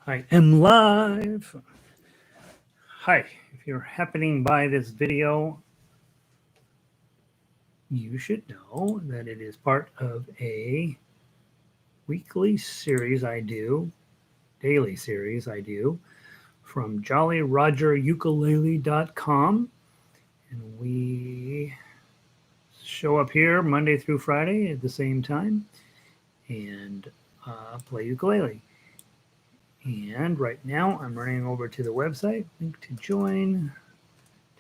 I am live. Hi, if you're happening by this video, you should know that it is part of a weekly series I do, daily series I do from jollyrogerukulele.com. And we show up here Monday through Friday at the same time and play ukulele. And right now I'm running over to the website, link to join,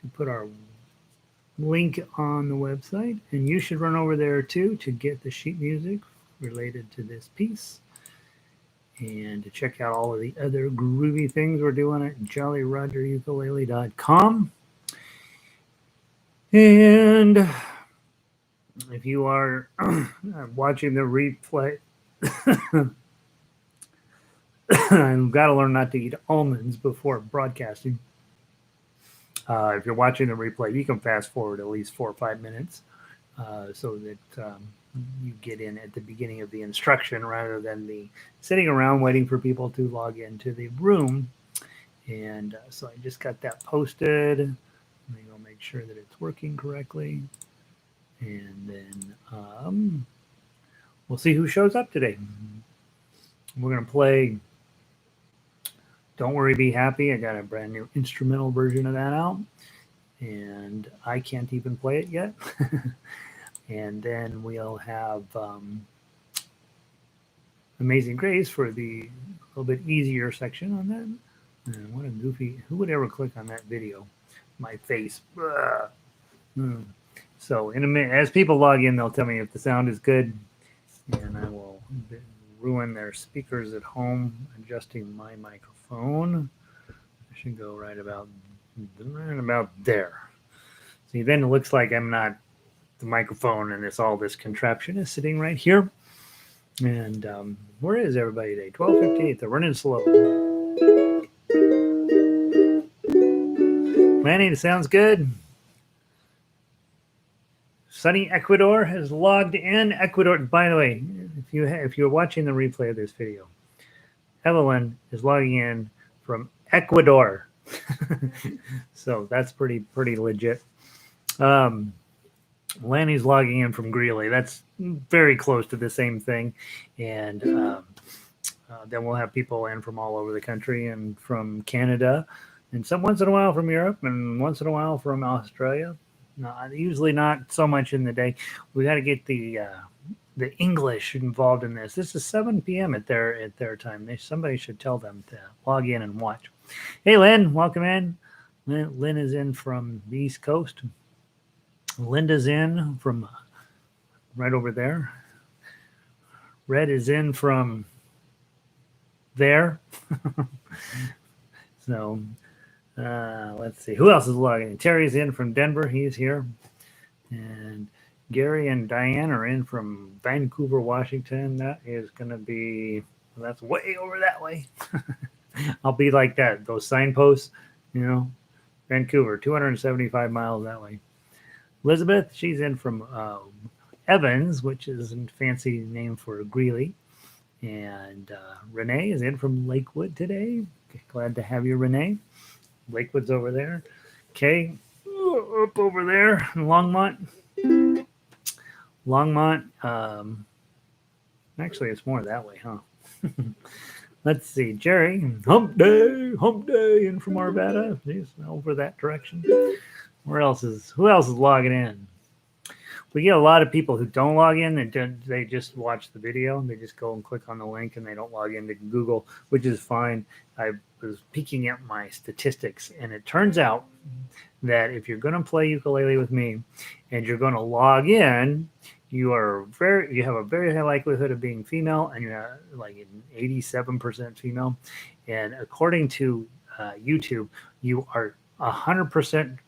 to put our link on the website. And you should run over there too to get the sheet music related to this piece and to check out all of the other groovy things we're doing at jollyrogerukulele.com. And if you are watching the replay, I've got to learn not to eat almonds before broadcasting. If you're watching the replay, you can fast forward at least 4 or 5 minutes so that you get in at the beginning of the instruction rather than the sitting around waiting for people to log into the room. And so I just got that posted. Let me go make sure that it's working correctly. And then we'll see who shows up today. We're going to play Don't Worry, Be Happy. I got a brand new instrumental version of that out, and I can't even play it yet. And then we'll have Amazing Grace for the little bit easier section on that. And what a goofy, who would ever click on that video? My face. So in a minute, as people log in, they'll tell me if the sound is good, and I will ruin their speakers at home adjusting my microphone. I should go right about there. See, then it looks like I'm not the microphone, and all this contraption is sitting right here. And where is everybody today? 12:58. They're running slow. Lanny, it sounds good. Sunny Ecuador has logged in. Ecuador, by the way, if you're watching the replay of this video, Evelyn is logging in from Ecuador. So that's pretty legit. Lanny's logging in from Greeley. That's very close to the same thing. And then we'll have people in from all over the country and from Canada, and once in a while from Europe, and once in a while from Australia. No, usually not so much in the day. We got to get the English involved in this. This is 7 p.m. at their time. Somebody should tell them to log in and watch. Hey, Lynn, welcome in. Lynn is in from the East Coast. Linda's in from right over there. Red is in from there. So let's see. Who else is logging in? Terry's in from Denver. He's here. And Gary and Diane are in from Vancouver, Washington. That is going to be, that's way over that way. I'll be like that. Those signposts, Vancouver, 275 miles that way. Elizabeth, she's in from Evans, which is a fancy name for Greeley. And Renee is in from Lakewood today. Glad to have you, Renee. Lakewood's over there. Kay, up over there in Longmont. Actually, it's more that way, huh? Let's see. Jerry, hump day, in from Arvada. He's over that direction. Who else is logging in? We get a lot of people who don't log in. They just watch the video. They just go and click on the link, and they don't log into Google, which is fine. I was peeking at my statistics, and it turns out that if you're going to play ukulele with me and you're going to log in, you have a very high likelihood of being female, and you're like an 87% female. And according to YouTube, you are 100%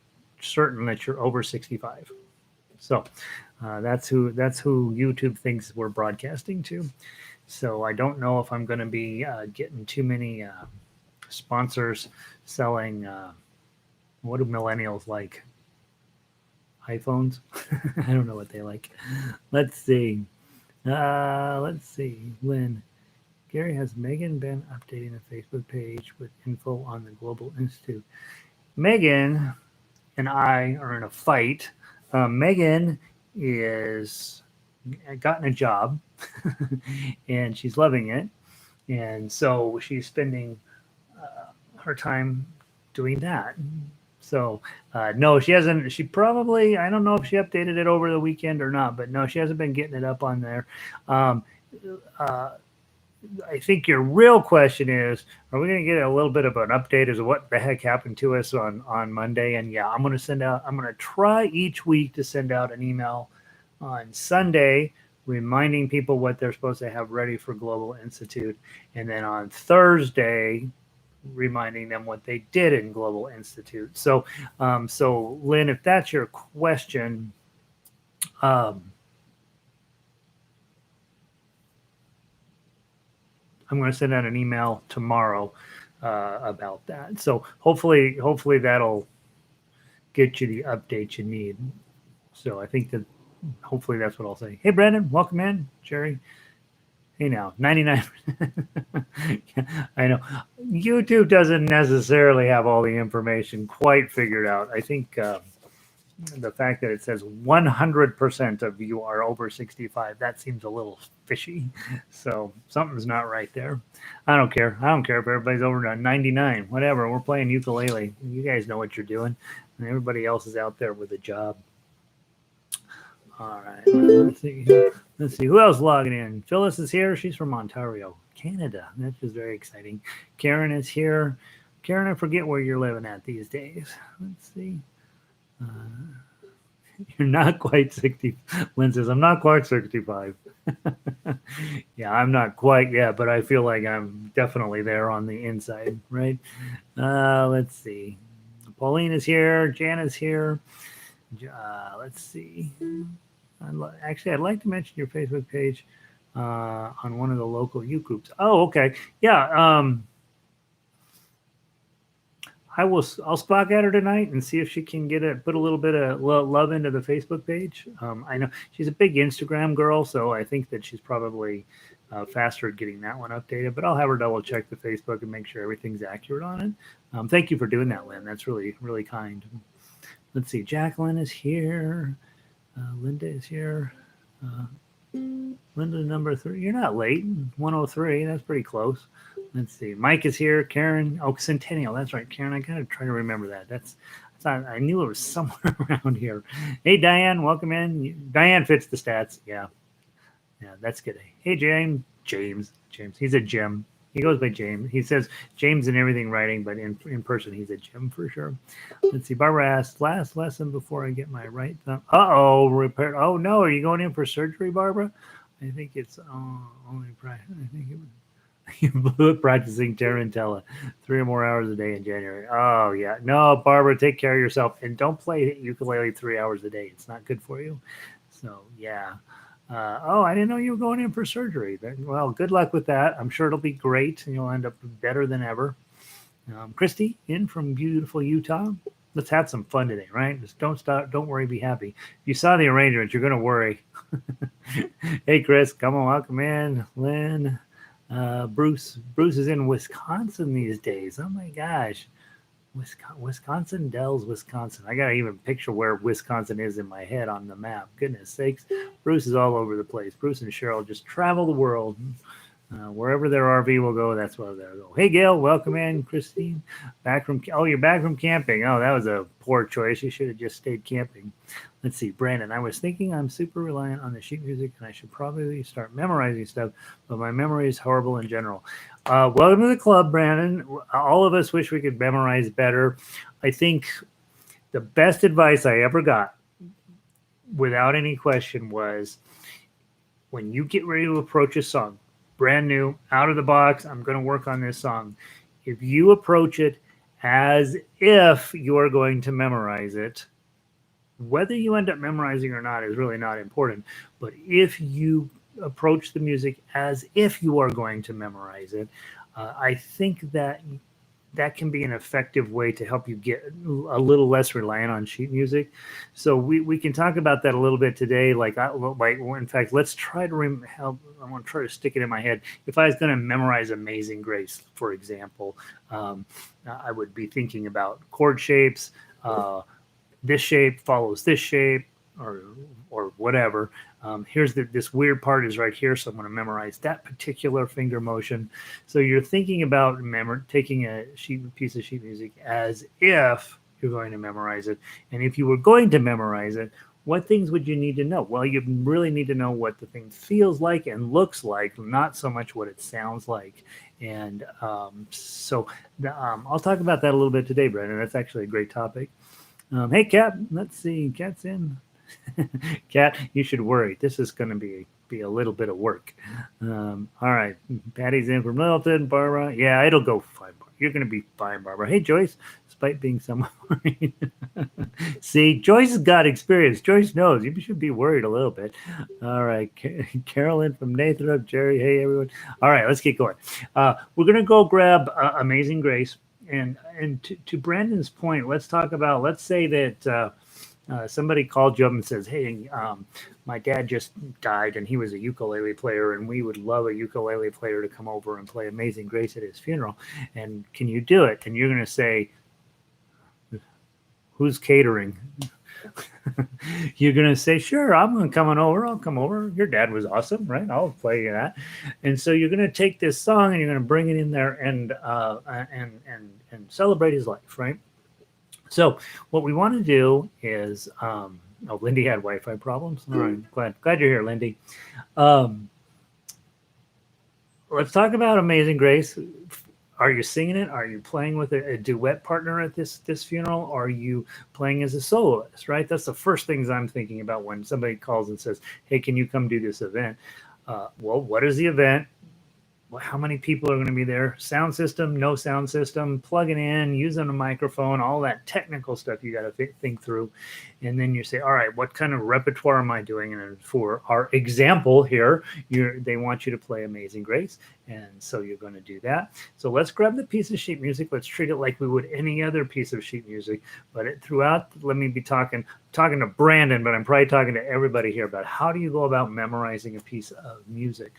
certain that you're over 65. So that's who YouTube thinks we're broadcasting to. So I don't know if I'm going to be getting too many sponsors selling. What do millennials like? iPhones? I don't know what they like. Let's see. Lynn, Gary, has Megan been updating the Facebook page with info on the Global Institute? Megan and I are in a fight. Megan is gotten a job and she's loving it. And so she's spending her time doing that. So no, she hasn't. She probably, I don't know if she updated it over the weekend or not, but no, she hasn't been getting it up on there. Um, uh, I think your real question is, are we going to get a little bit of an update as to what the heck happened to us on Monday? And yeah, I'm going to try each week to send out an email on Sunday reminding people what they're supposed to have ready for Global Institute. And then on Thursday, reminding them what they did in Global Institute. So Lynn, if that's your question, um, I'm going to send out an email tomorrow about that. So hopefully that'll get you the update you need. So I think that hopefully that's what I'll say. Hey, Brandon, welcome in. Jerry. Hey now, 99. I know YouTube doesn't necessarily have all the information quite figured out. I think the fact that it says 100% of you are over 65, that seems a little fishy. So something's not right there. I don't care. I don't care if everybody's over 99. Whatever. We're playing ukulele. You guys know what you're doing. And everybody else is out there with a job. All right. Let's see. Let's see. Who else logging in? Phyllis is here. She's from Ontario, Canada. That's just very exciting. Karen is here. Karen, I forget where you're living at these days. Let's see. You're not quite 60. Lynn says, I'm not quite 65. Yeah, I'm not quite yet, but I feel like I'm definitely there on the inside, right? Let's see. Pauline is here. Jan is here. Let's see. Actually, I'd like to mention your Facebook page on one of the local U groups. Oh, okay. Yeah. I'll spark at her tonight and see if she can put a little bit of love into the Facebook page. I know she's a big Instagram girl, so I think that she's probably faster at getting that one updated. But I'll have her double check the Facebook and make sure everything's accurate on it. Thank you for doing that, Lynn. That's really, really kind. Let's see. Jacqueline is here. Linda is here. Linda, number 3. You're not late. 103. That's pretty close. Let's see. Mike is here. Karen. Oh, Centennial. That's right. Karen, I got to try to remember that. I knew it was somewhere around here. Hey, Diane. Welcome in. Diane fits the stats. Yeah. Yeah, that's good. Hey, James. He's a Jim. He goes by James. He says James in everything writing, but in person, he's a Jim for sure. Let's see. Barbara asked, last lesson before I get my right thumb. Repair. Oh, no. Are you going in for surgery, Barbara? I think it's only practice. I think you blew it practicing Tarantella 3 or more hours a day in January. Oh, yeah. No, Barbara, take care of yourself. And don't play ukulele 3 hours a day. It's not good for you. So, yeah. I didn't know you were going in for surgery. Well, good luck with that. I'm sure it'll be great, and you'll end up better than ever. Christy, in from beautiful Utah. Let's have some fun today, right? Just don't stop. Don't worry. Be happy. If you saw the arrangements, you're going to worry. Hey, Chris, come on, welcome in. Lynn, Bruce is in Wisconsin these days. Oh my gosh. Wisconsin Dells, Wisconsin. I gotta even picture where Wisconsin is in my head on the map. Goodness sakes, Bruce is all over the place. Bruce and Cheryl just travel the world. Wherever their RV will go, that's where they'll go. Hey, Gail, welcome in. Christine, you're back from camping. Oh, that was a poor choice. You should have just stayed camping. Let's see, Brandon. I was thinking I'm super reliant on the sheet music, and I should probably start memorizing stuff, but my memory is horrible in general. Welcome to the club, Brandon. All of us wish we could memorize better. I think the best advice I ever got, without any question, was when you get ready to approach a song, brand new, out of the box, I'm going to work on this song. If you approach it as if you are going to memorize it, whether you end up memorizing or not is really not important. But if you approach the music as if you are going to memorize it, I think that that can be an effective way to help you get a little less reliant on sheet music. So we can talk about that a little bit today. In fact, let's try to help. I want to try to stick it in my head. If I was going to memorize Amazing Grace, for example, I would be thinking about chord shapes. This shape follows this shape, or whatever. Here's this weird part is right here, so I'm going to memorize that particular finger motion. So you're thinking about taking a piece of sheet music as if you're going to memorize it. And if you were going to memorize it, what things would you need to know? Well, you really need to know what the thing feels like and looks like, not so much what it sounds like. And I'll talk about that a little bit today, Brendan. That's actually a great topic. Hey, Kat, let's see. Kat's in. Kat, you should worry. This is going to be a little bit of work. All right. Patty's in from Littleton. Barbara. Yeah, it'll go fine. You're going to be fine, Barbara. Hey, Joyce, despite being somewhat worried. See, Joyce has got experience. Joyce knows. You should be worried a little bit. All right. Carolyn from Nathan. Jerry. Hey, everyone. All right, let's get going. We're going to go grab Amazing Grace. And to Brandon's point, let's say that somebody called you up and says, hey, my dad just died and he was a ukulele player and we would love a ukulele player to come over and play Amazing Grace at his funeral. And can you do it? And you're going to say, who's catering? You're going to say, sure, I'm coming over. I'll come over. Your dad was awesome, right? I'll play you that. And so you're going to take this song and you're going to bring it in there and celebrate his life, right? So what we want to do is, Lindy had Wi-Fi problems. All right, glad you're here, Lindy. Let's talk about Amazing Grace. Are you singing it? Are you playing with a duet partner at this funeral? Or are you playing as a soloist, right? That's the first things I'm thinking about when somebody calls and says, hey, can you come do this event? Well, what is the event? How many people are going to be there? Sound system, no sound system, plugging in, using a microphone, all that technical stuff you got to think through. And then you say, all right, what kind of repertoire am I doing? And for our example here, they want you to play Amazing Grace. And so you're going to do that. So let's grab the piece of sheet music. Let's treat it like we would any other piece of sheet music. But let me be talking to Brandon, but I'm probably talking to everybody here about how do you go about memorizing a piece of music.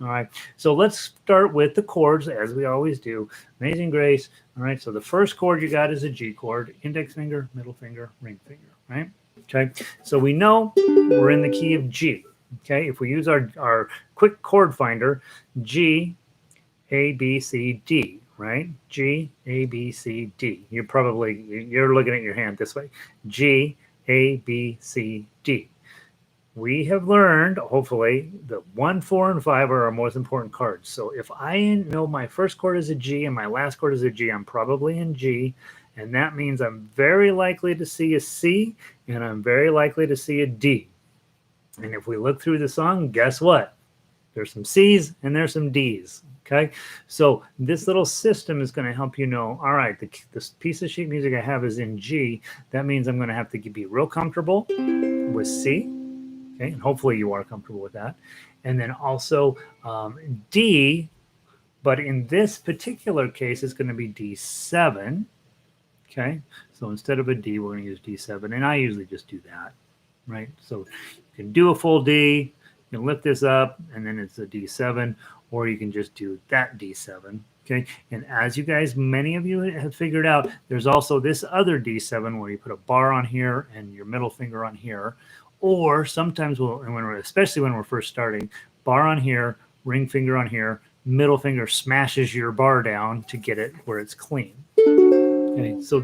All right, so let's start with the chords as we always do. Amazing Grace. All right, so the first chord you got is a G chord, index finger, middle finger, ring finger, right? Okay, so we know we're in the key of G. Okay, if we use our quick chord finder, G, A, B, C, D, right? G, A, B, C, D. You're looking at your hand this way. G, A, B, C, D. We have learned, hopefully, that 1, 4, and 5 are our most important chords. So if I know my first chord is a G and my last chord is a G, I'm probably in G. And that means I'm very likely to see a C and I'm very likely to see a D. And if we look through the song, guess what? There's some C's and there's some D's. Okay, so this little system is going to help you know, all right, this piece of sheet music I have is in G. That means I'm going to have to be real comfortable with C. Okay, and hopefully you are comfortable with that. And then also D, but in this particular case, it's going to be D7. Okay, so instead of a D, we're going to use D7. And I usually just do that, right? So you can do a full D, you can lift this up, and then it's a D7, or you can just do that D7. Okay, and as you guys, many of you have figured out, there's also this other D7 where you put a bar on here and your middle finger on here. Or sometimes especially when we're first starting, bar on here, ring finger on here, middle finger smashes your bar down to get it where it's clean. Okay, so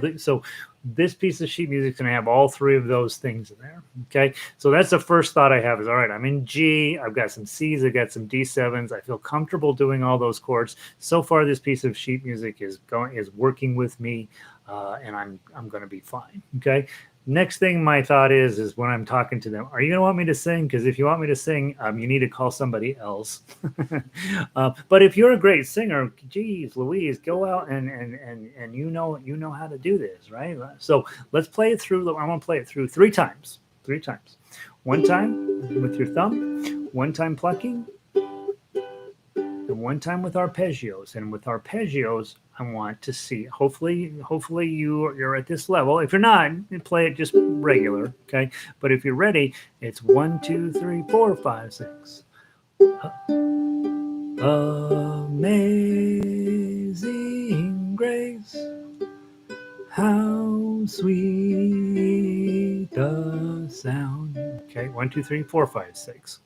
this piece of sheet music is going to have all three of those things in there. Okay, so that's the first thought I have is, all right, I'm in G, I've got some C's, I've got some D7s, I feel comfortable doing all those chords. So far, this piece of sheet music is working with me, and I'm going to be fine. Okay. Next thing my thought is when I'm talking to them, are you going to want me to sing? Because if you want me to sing, you need to call somebody else. But if you're a great singer, geez, Louise, go out and you know how to do this, right? So let's play it through. I'm going to play it through 3 times. 3 times. 1 time with your thumb, 1 time plucking, and 1 time with arpeggios. And with arpeggios, I want to see. Hopefully you're at this level. If you're not, you play it just regular, okay? But if you're ready, it's 1, 2, 3, 4, 5, 6. Amazing grace, how sweet the sound. Okay, 1, 2, 3, 4, 5, 6.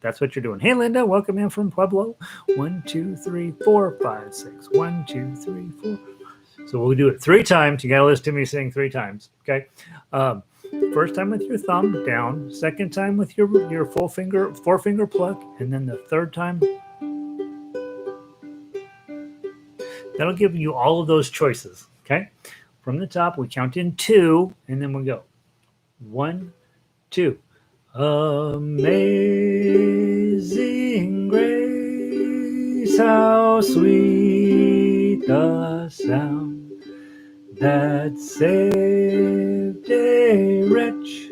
That's what you're doing. Hey, Linda, welcome in from Pueblo. 1, 2, 3, 4, 5, 6. 1, 2, 3, 4. So we'll do it 3 times. You got to listen to me sing 3 times. Okay. First time with your thumb down. Second time with your 4-finger pluck, and then the third time. That'll give you all of those choices. Okay. From the top, we count in 2, and then we go 1, 2. Amazing grace, how sweet the sound that saved a wretch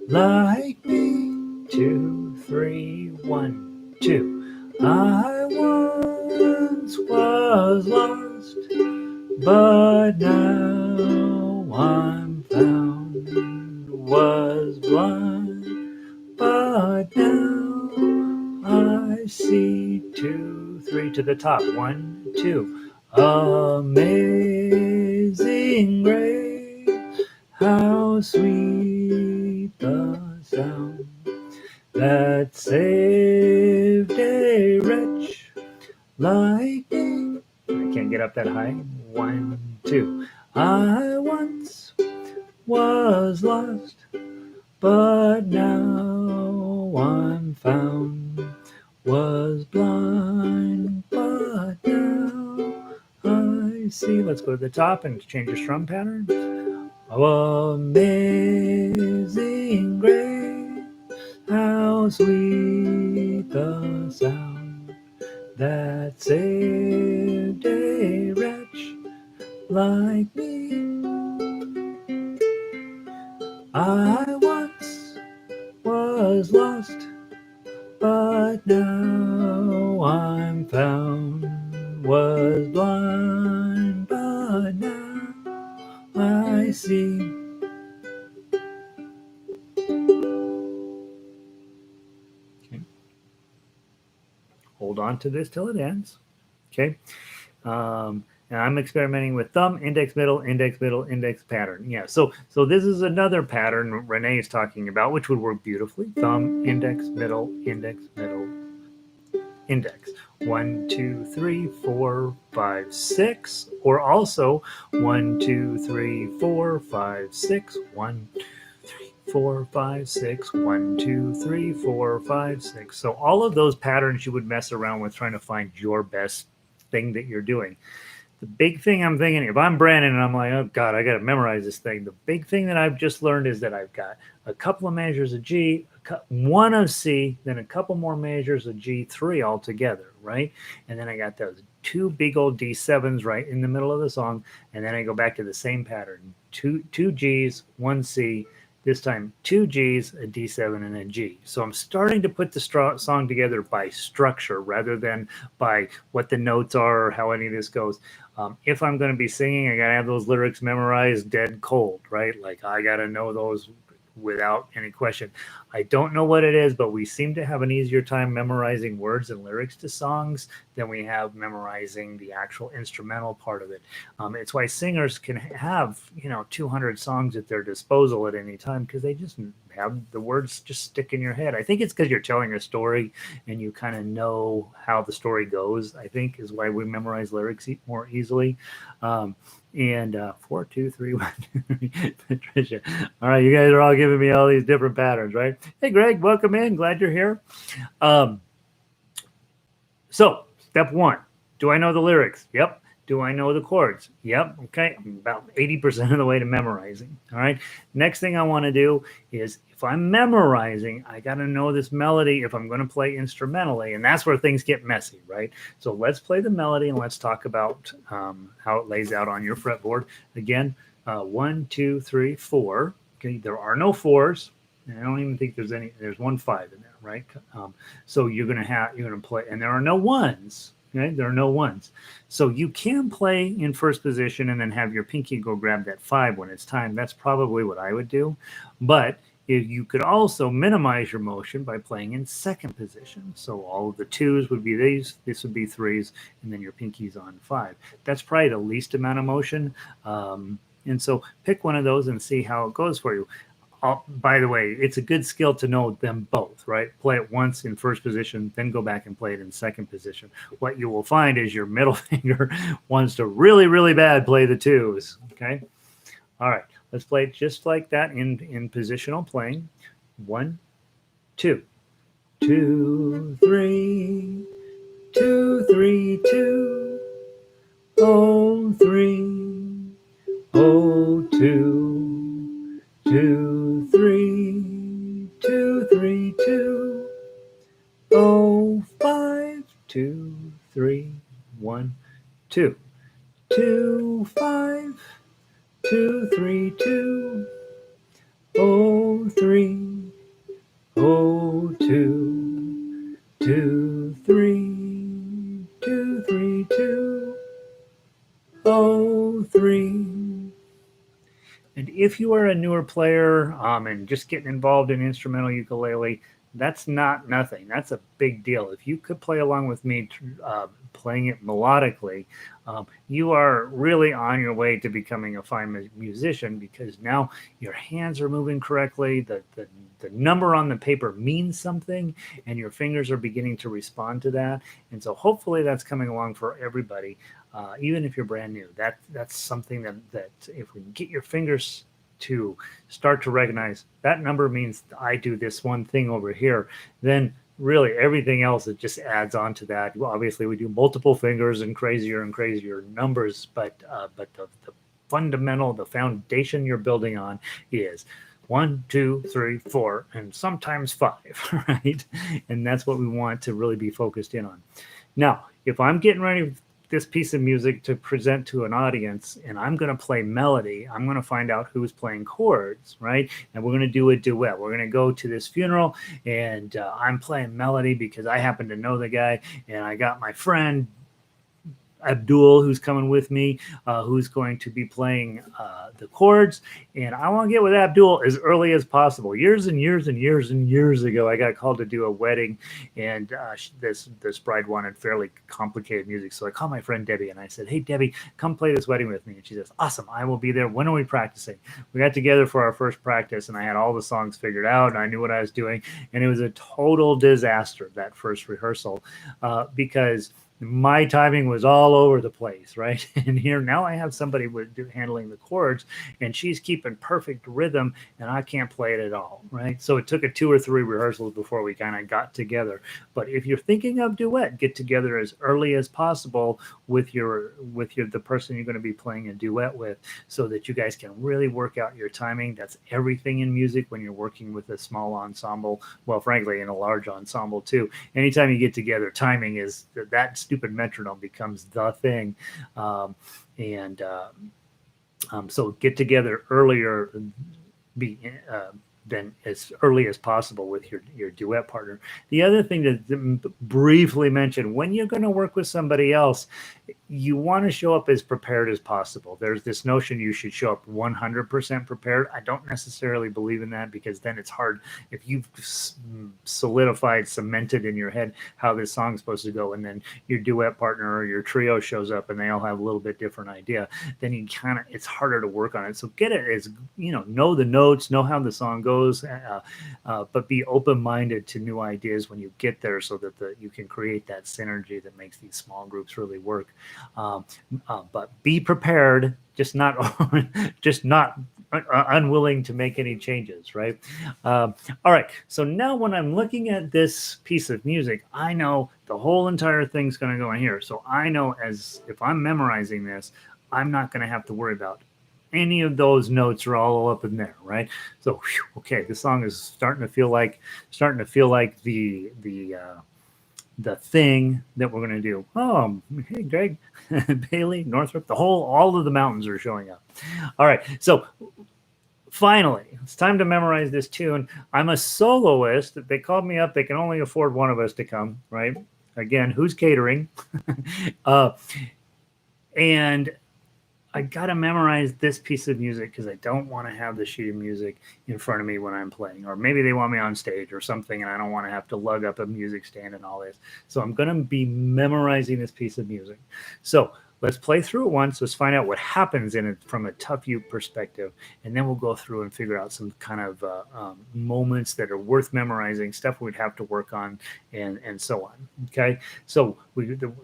like me. 2, 3, 1, 2. I once was lost, but now I'm found. Was blind, but now I see. 2, 3 to the top. 1, 2. Amazing grace, how sweet the sound that saved a wretch like me. I can't get up that high. 1, 2. I once was lost, but now I'm found. Was blind, but now I see. Let's go to the top and change your strum pattern. Amazing grace, how sweet the sound that saved a wretch like me. I once was lost, but now I'm found. Was blind, but now I see. Okay. Hold on to this till it ends. Okay. And I'm experimenting with thumb, index, middle, index pattern. Yeah, so this is another pattern Renee is talking about, which would work beautifully. Thumb, index, middle, index. 1, 2, 3, 4, 5, 6. Or also 1, 2, 3, 4, 5, 6. 1, 3, 4, 5, 6. 1, 2, 3, 4, 5, 6. So all of those patterns you would mess around with trying to find your best thing that you're doing. The big thing I'm thinking, if I'm Brandon and I'm like, oh God, I got to memorize this thing. The big thing that I've just learned is that I've got a couple of measures of G, one of C, then a couple more measures of G3 altogether, right? And then I got those 2 big old D7s right in the middle of the song. And then I go back to the same pattern, two Gs, 1 C, this time 2 Gs, a D7, and a G. So I'm starting to put the song together by structure rather than by what the notes are or how any of this goes. If I'm going to be singing, I got to have those lyrics memorized dead cold, right? Like I got to know those without any question. I don't know what it is, but we seem to have an easier time memorizing words and lyrics to songs than we have memorizing the actual instrumental part of it. It's why singers can have 200 songs at their disposal at any time, because they just have the words just stick in your head. I think it's because you're telling a story and you kind of know how the story goes, I think is why we memorize lyrics more easily. And 4, 2, 3, 1, 2, 3. Patricia. All right, you guys are all giving me all these different patterns, right? Hey, Greg, welcome in. Glad you're here. So, step 1. Do I know the lyrics? Yep. Do I know the chords? Yep. Okay. I'm about 80% of the way to memorizing. All right. Next thing I want to do is, if I'm memorizing, I got to know this melody if I'm going to play instrumentally. And that's where things get messy, right? So let's play the melody and let's talk about how it lays out on your fretboard. Again, 1, 2, 3, 4. Okay. There are no 4s. I don't even think there's 1 5 in there, right? So you're going to play, and there are no 1s. Right? There are no ones. So you can play in first position and then have your pinky go grab that 5 when it's time. That's probably what I would do. But if you could also minimize your motion by playing in second position. So all of the 2s would be these, this would be 3s, and then your pinky's on 5. That's probably the least amount of motion. And so pick one of those and see how it goes for you. By the way, it's a good skill to know them both, right? Play it once in first position, then go back and play it in second position. What you will find is your middle finger wants to really, really bad play the 2s. Okay. All right. Let's play it just like that in positional playing. 1, 2, 2, 3, 2, 3, 2, oh, 3, oh, 2, 2, 3, 2, 3, 2, oh, 5, 2, 3, 1, 2, 2, 5, 2, 3, 2, oh, 3, oh, 2, 2, 3, 2, 3, 2, oh, 3. And if you are a newer player and just getting involved in instrumental ukulele, that's not nothing. That's a big deal. If you could play along with me playing it melodically, you are really on your way to becoming a fine musician, because now your hands are moving correctly. The number on the paper means something, and your fingers are beginning to respond to that. And so hopefully that's coming along for everybody. Even if you're brand new, that's something that if we can get your fingers to start to recognize that number means I do this one thing over here, then really everything else that just adds on to that. Well, obviously we do multiple fingers and crazier numbers, but the fundamental, the foundation you're building on is 1, 2, 3, 4, and sometimes 5, right? And that's what we want to really be focused in on. Now, if I'm getting ready this piece of music to present to an audience and I'm going to play melody, I'm going to find out who's playing chords, right? And we're going to do a duet. We're going to go to this funeral and I'm playing melody because I happen to know the guy, and I got my friend Abdul, who's coming with me, who's going to be playing the chords. And I want to get with Abdul as early as possible. Years and years and years and years ago, I got called to do a wedding, and this bride wanted fairly complicated music. So I called my friend Debbie, and I said, "Hey, Debbie, come play this wedding with me." And she says, "Awesome, I will be there. When are we practicing?" We got together for our first practice, and I had all the songs figured out, and I knew what I was doing. And it was a total disaster, that first rehearsal, because my timing was all over the place, right? And here now I have somebody handling the chords, and she's keeping perfect rhythm, and I can't play it at all, right? So it took a 2 or 3 rehearsals before we kind of got together. But if you're thinking of duet, get together as early as possible with the person you're going to be playing a duet with, so that you guys can really work out your timing. That's everything in music when you're working with a small ensemble. Well, frankly, in a large ensemble too. Anytime you get together, timing is that stupid metronome becomes the thing. So get together earlier, than as early as possible with your duet partner. The other thing to briefly mention, when you're going to work with somebody else, you want to show up as prepared as possible. There's this notion you should show up 100% prepared. I don't necessarily believe in that, because then it's hard if you've solidified, cemented in your head how this song's supposed to go, and then your duet partner or your trio shows up and they all have a little bit different idea, then it's harder to work on it. So get it as, know the notes, know how the song goes, but be open-minded to new ideas when you get there, so that you can create that synergy that makes these small groups really work. But be prepared, just not unwilling to make any changes, right? All right. So now when I'm looking at this piece of music, I know the whole entire thing's going to go in here. So I know, as if I'm memorizing this, I'm not going to have to worry about any of those notes are all up in there, right? So, okay, this song is starting to feel like the thing that we're going to do. Oh, hey, Greg, Bailey, Northrop, all of the mountains are showing up. All right. So finally, it's time to memorize this tune. I'm a soloist. They called me up. They can only afford one of us to come, right? Again, who's catering? And I got to memorize this piece of music because I don't want to have the sheet of music in front of me when I'm playing. Or maybe they want me on stage or something and I don't want to have to lug up a music stand and all this. So I'm going to be memorizing this piece of music. So let's play through it once. Let's find out what happens in it from a tough uke perspective. And then we'll go through and figure out some kind of moments that are worth memorizing, stuff we'd have to work on, and so on. Okay. So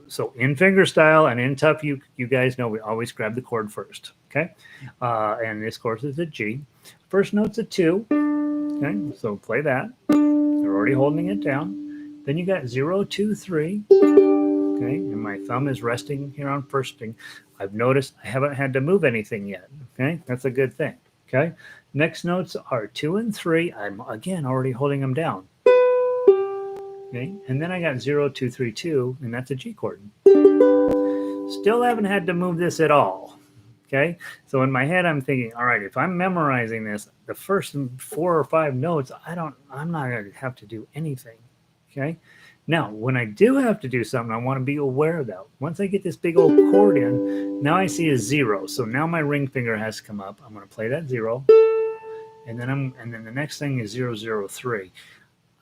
so in fingerstyle and in tough uke, you guys know we always grab the chord first. Okay. And this, of course, is a G. First note's a 2. Okay. So play that. You're already holding it down. Then you got 0, 2, 3. Okay, and my thumb is resting here on first string. I've noticed I haven't had to move anything yet. Okay, that's a good thing. Okay, next notes are 2 and 3. I'm again already holding them down. Okay, and then I got 0, 2, 3, 2, and that's a G chord. Still haven't had to move this at all. Okay, so in my head I'm thinking, all right, if I'm memorizing this, the first 4 or 5 notes, I'm not going to have to do anything. Okay. Now, when I do have to do something, I want to be aware of that. Once I get this big old chord in, now I see a 0. So now my ring finger has to come up. I'm going to play that 0. And then the next thing is 0, 0, 3.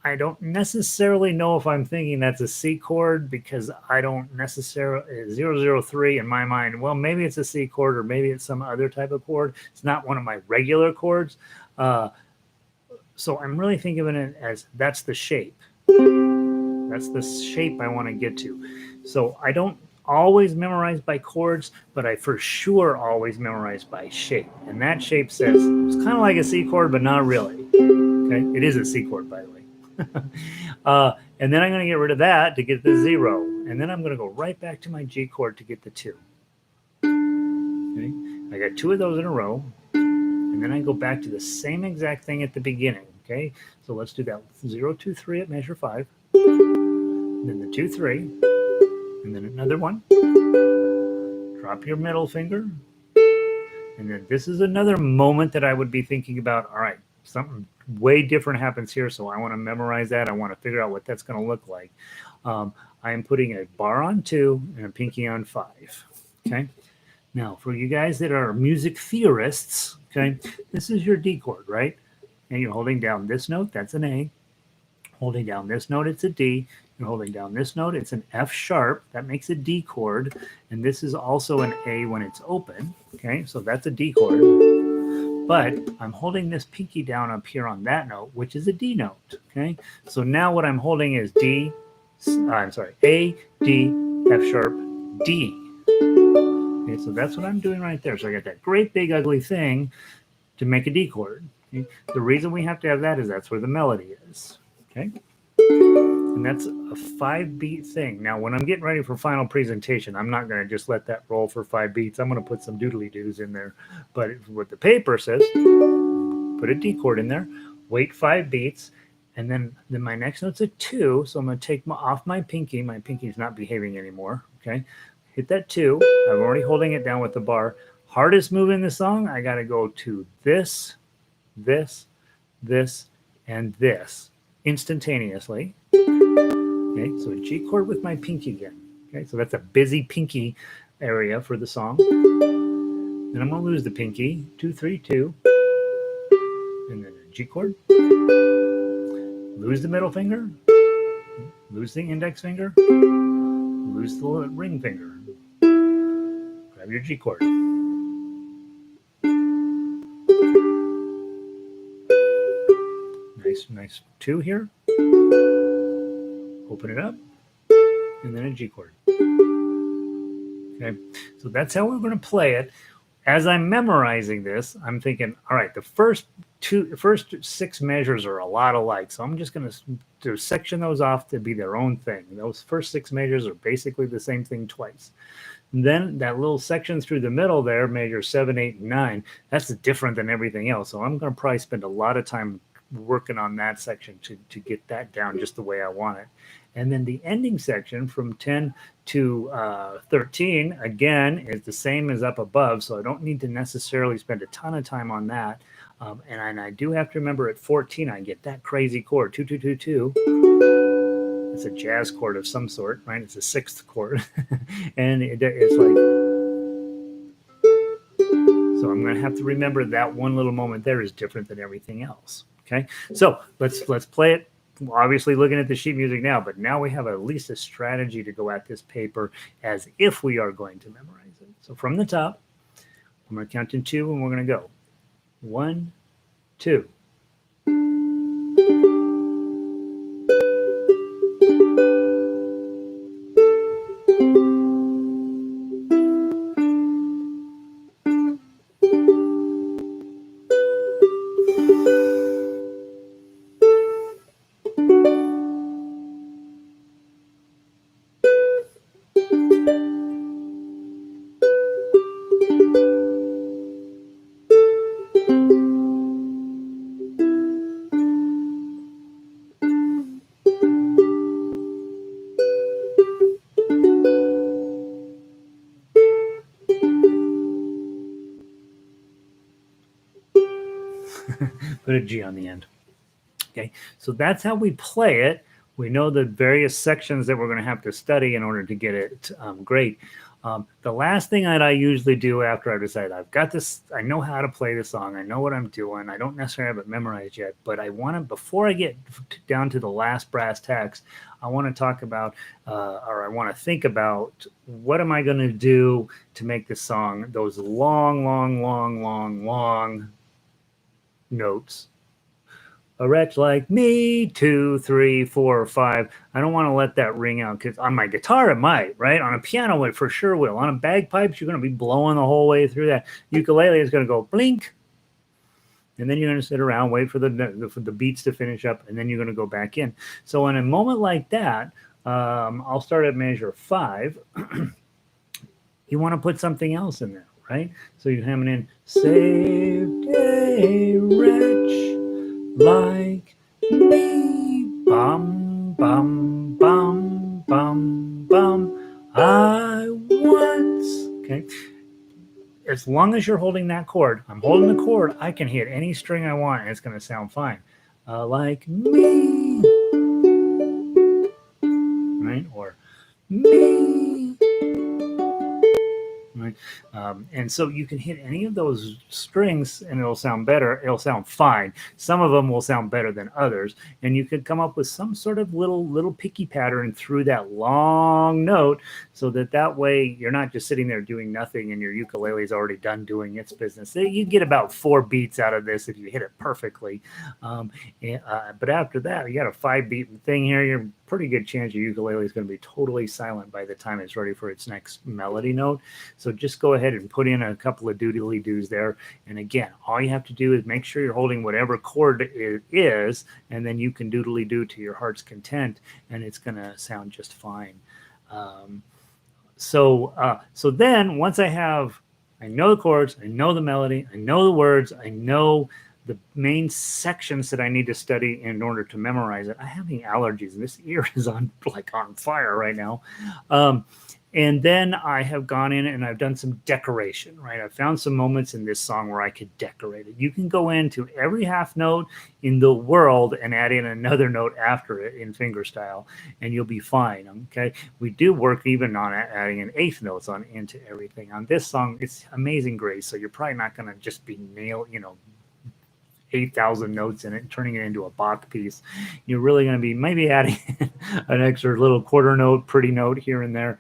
I don't necessarily know if I'm thinking that's a C chord because I don't necessarily 0, 0, 3 in my mind. Well, maybe it's a C chord or maybe it's some other type of chord. It's not one of my regular chords. So I'm really thinking of it as that's the shape. That's the shape I want to get to. So I don't always memorize by chords, but I for sure always memorize by shape. And that shape says it's kind of like a C chord, but not really. Okay, it is a C chord, by the way. And then I'm going to get rid of that to get the 0. And then I'm going to go right back to my G chord to get the 2. Okay, I got 2 of those in a row. And then I go back to the same exact thing at the beginning. Okay, so let's do that. 0, 2, 3 at measure 5. Then the 2, 3, and then another one. Drop your middle finger. And then this is another moment that I would be thinking about. All right, something way different happens here, so I want to memorize that. I want to figure out what that's going to look like. I am putting a bar on 2 and a pinky on 5. Okay. Now, for you guys that are music theorists, okay, this is your D chord, right? And you're holding down this note, that's an A. Holding down this note, it's a D. You're holding down this note, it's an F sharp. That makes a D chord. And this is also an A when it's open. Okay, so that's a D chord. But I'm holding this pinky down up here on that note, which is a D note. Okay, so now what I'm holding is A, D, F sharp, D. Okay, so that's what I'm doing right there. So I got that great big ugly thing to make a D chord. Okay? The reason we have to have that is that's where the melody is. Okay, and that's a 5 beat thing. Now, when I'm getting ready for final presentation, I'm not going to just let that roll for 5 beats. I'm going to put some doodly doos in there. But what the paper says, put a D chord in there, wait 5 beats, and then my next note's a 2. So I'm going to take off my pinky. My pinky's not behaving anymore. Okay, hit that 2. I'm already holding it down with the bar. Hardest move in the song, I got to go to this, this, this, and this instantaneously. Okay, so a G chord with my pinky again. Okay, so that's a busy pinky area for the song. Then I'm going to lose the pinky, 2, 3, 2, and then a G chord. Lose the middle finger, lose the index finger, lose the ring finger. Grab your G chord. Nice 2 here. Open it up, and then a G chord. Okay, so that's how we're going to play it. As I'm memorizing this, I'm thinking, all right, the first 6 measures are a lot alike, so I'm just going to section those off to be their own thing. Those first 6 measures are basically the same thing twice. And then that little section through the middle there, measure 7, 8, and 9, that's different than everything else. So I'm going to probably spend a lot of time working on that section to get that down just the way I want it. And then the ending section from 10 to 13, again, is the same as up above, so I don't need to necessarily spend a ton of time on that. And I do have to remember at 14, I get that crazy chord, 2, 2, 2, 2. it's a jazz chord of some sort, right? It's a sixth chord, and it's like, so I'm going to have to remember that one little moment there is different than everything else. Okay, so let's play it. Obviously looking at the sheet music now, but now we have at least a strategy to go at this paper as if we are going to memorize it. So from the top, I'm going to count in 2, and we're going to go 1, 2. Put a G on the end. Okay, so that's how we play it. We know the various sections that we're going to have to study in order to get it great. The last thing that I usually do after I decide I've got this, I know how to play the song, I know what I'm doing, I don't necessarily have it memorized yet, but I want to, before I get down to the last brass tacks, I want to talk about, or I want to think about, what am I going to do to make the song those long, long, long, long, long notes. A wretch like me, 2, 3, 4, 5. I don't want to let that ring out, because on my guitar it might, right? On a piano it for sure will. On a bagpipes, you're going to be blowing the whole way through that. Ukulele is going to go blink, and then you're going to sit around, wait for the beats to finish up, and then you're going to go back in. So in a moment like that, I'll start at measure 5. You want to put something else in there, right? So you're hamming in, saved a wretch like me, bum, bum, bum, bum, bum, I once. Okay. As long as you're holding that chord, I'm holding the chord, I can hit any string I want and it's going to sound fine. Like me, right? Or me. Right? And so you can hit any of those strings and it'll sound better. It'll sound fine. Some of them will sound better than others. And you could come up with some sort of little picky pattern through that long note, so that way you're not just sitting there doing nothing and your ukulele is already done doing its business. You get about 4 beats out of this if you hit it perfectly. But after that, you got a 5-beat thing here. You're pretty good chance your ukulele is going to be totally silent by the time it's ready for its next melody note. So just go ahead and put in a couple of doodly-doos there. And again, all you have to do is make sure you're holding whatever chord it is, and then you can doodly-doo to your heart's content, and it's going to sound just fine. So then once I know the chords, I know the melody, I know the words, I know the main sections that I need to study in order to memorize it. I'm having allergies, and this ear is on fire right now. And then I have gone in and I've done some decoration, right? I've found some moments in this song where I could decorate it. You can go into every half note in the world and add in another note after it in fingerstyle, and you'll be fine, okay? We do work even on adding an eighth notes into everything. On this song, it's Amazing Grace, so you're probably not going to just be 8,000 notes in it and turning it into a Bach piece. You're really going to be maybe adding an extra little quarter note, pretty note here and there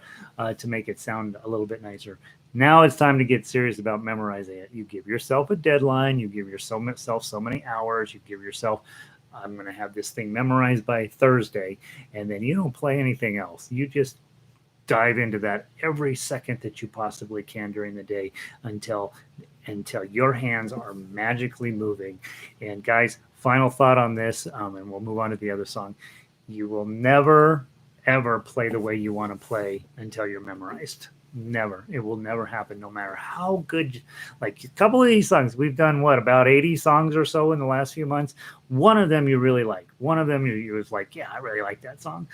to make it sound a little bit nicer. Now it's time to get serious about memorizing it. You give yourself a deadline. You give yourself so many hours. You give yourself, I'm going to have this thing memorized by Thursday, and then you don't play anything else. You just dive into that every second that you possibly can during the day until your hands are magically moving. And guys, final thought on this, and we'll move on to the other song. You will never, ever play the way you want to play until you're memorized. Never. It will never happen, no matter how good. Like a couple of these songs, we've done about 80 songs or so in the last few months. One of them you really like. One of them you was like, yeah, I really like that song.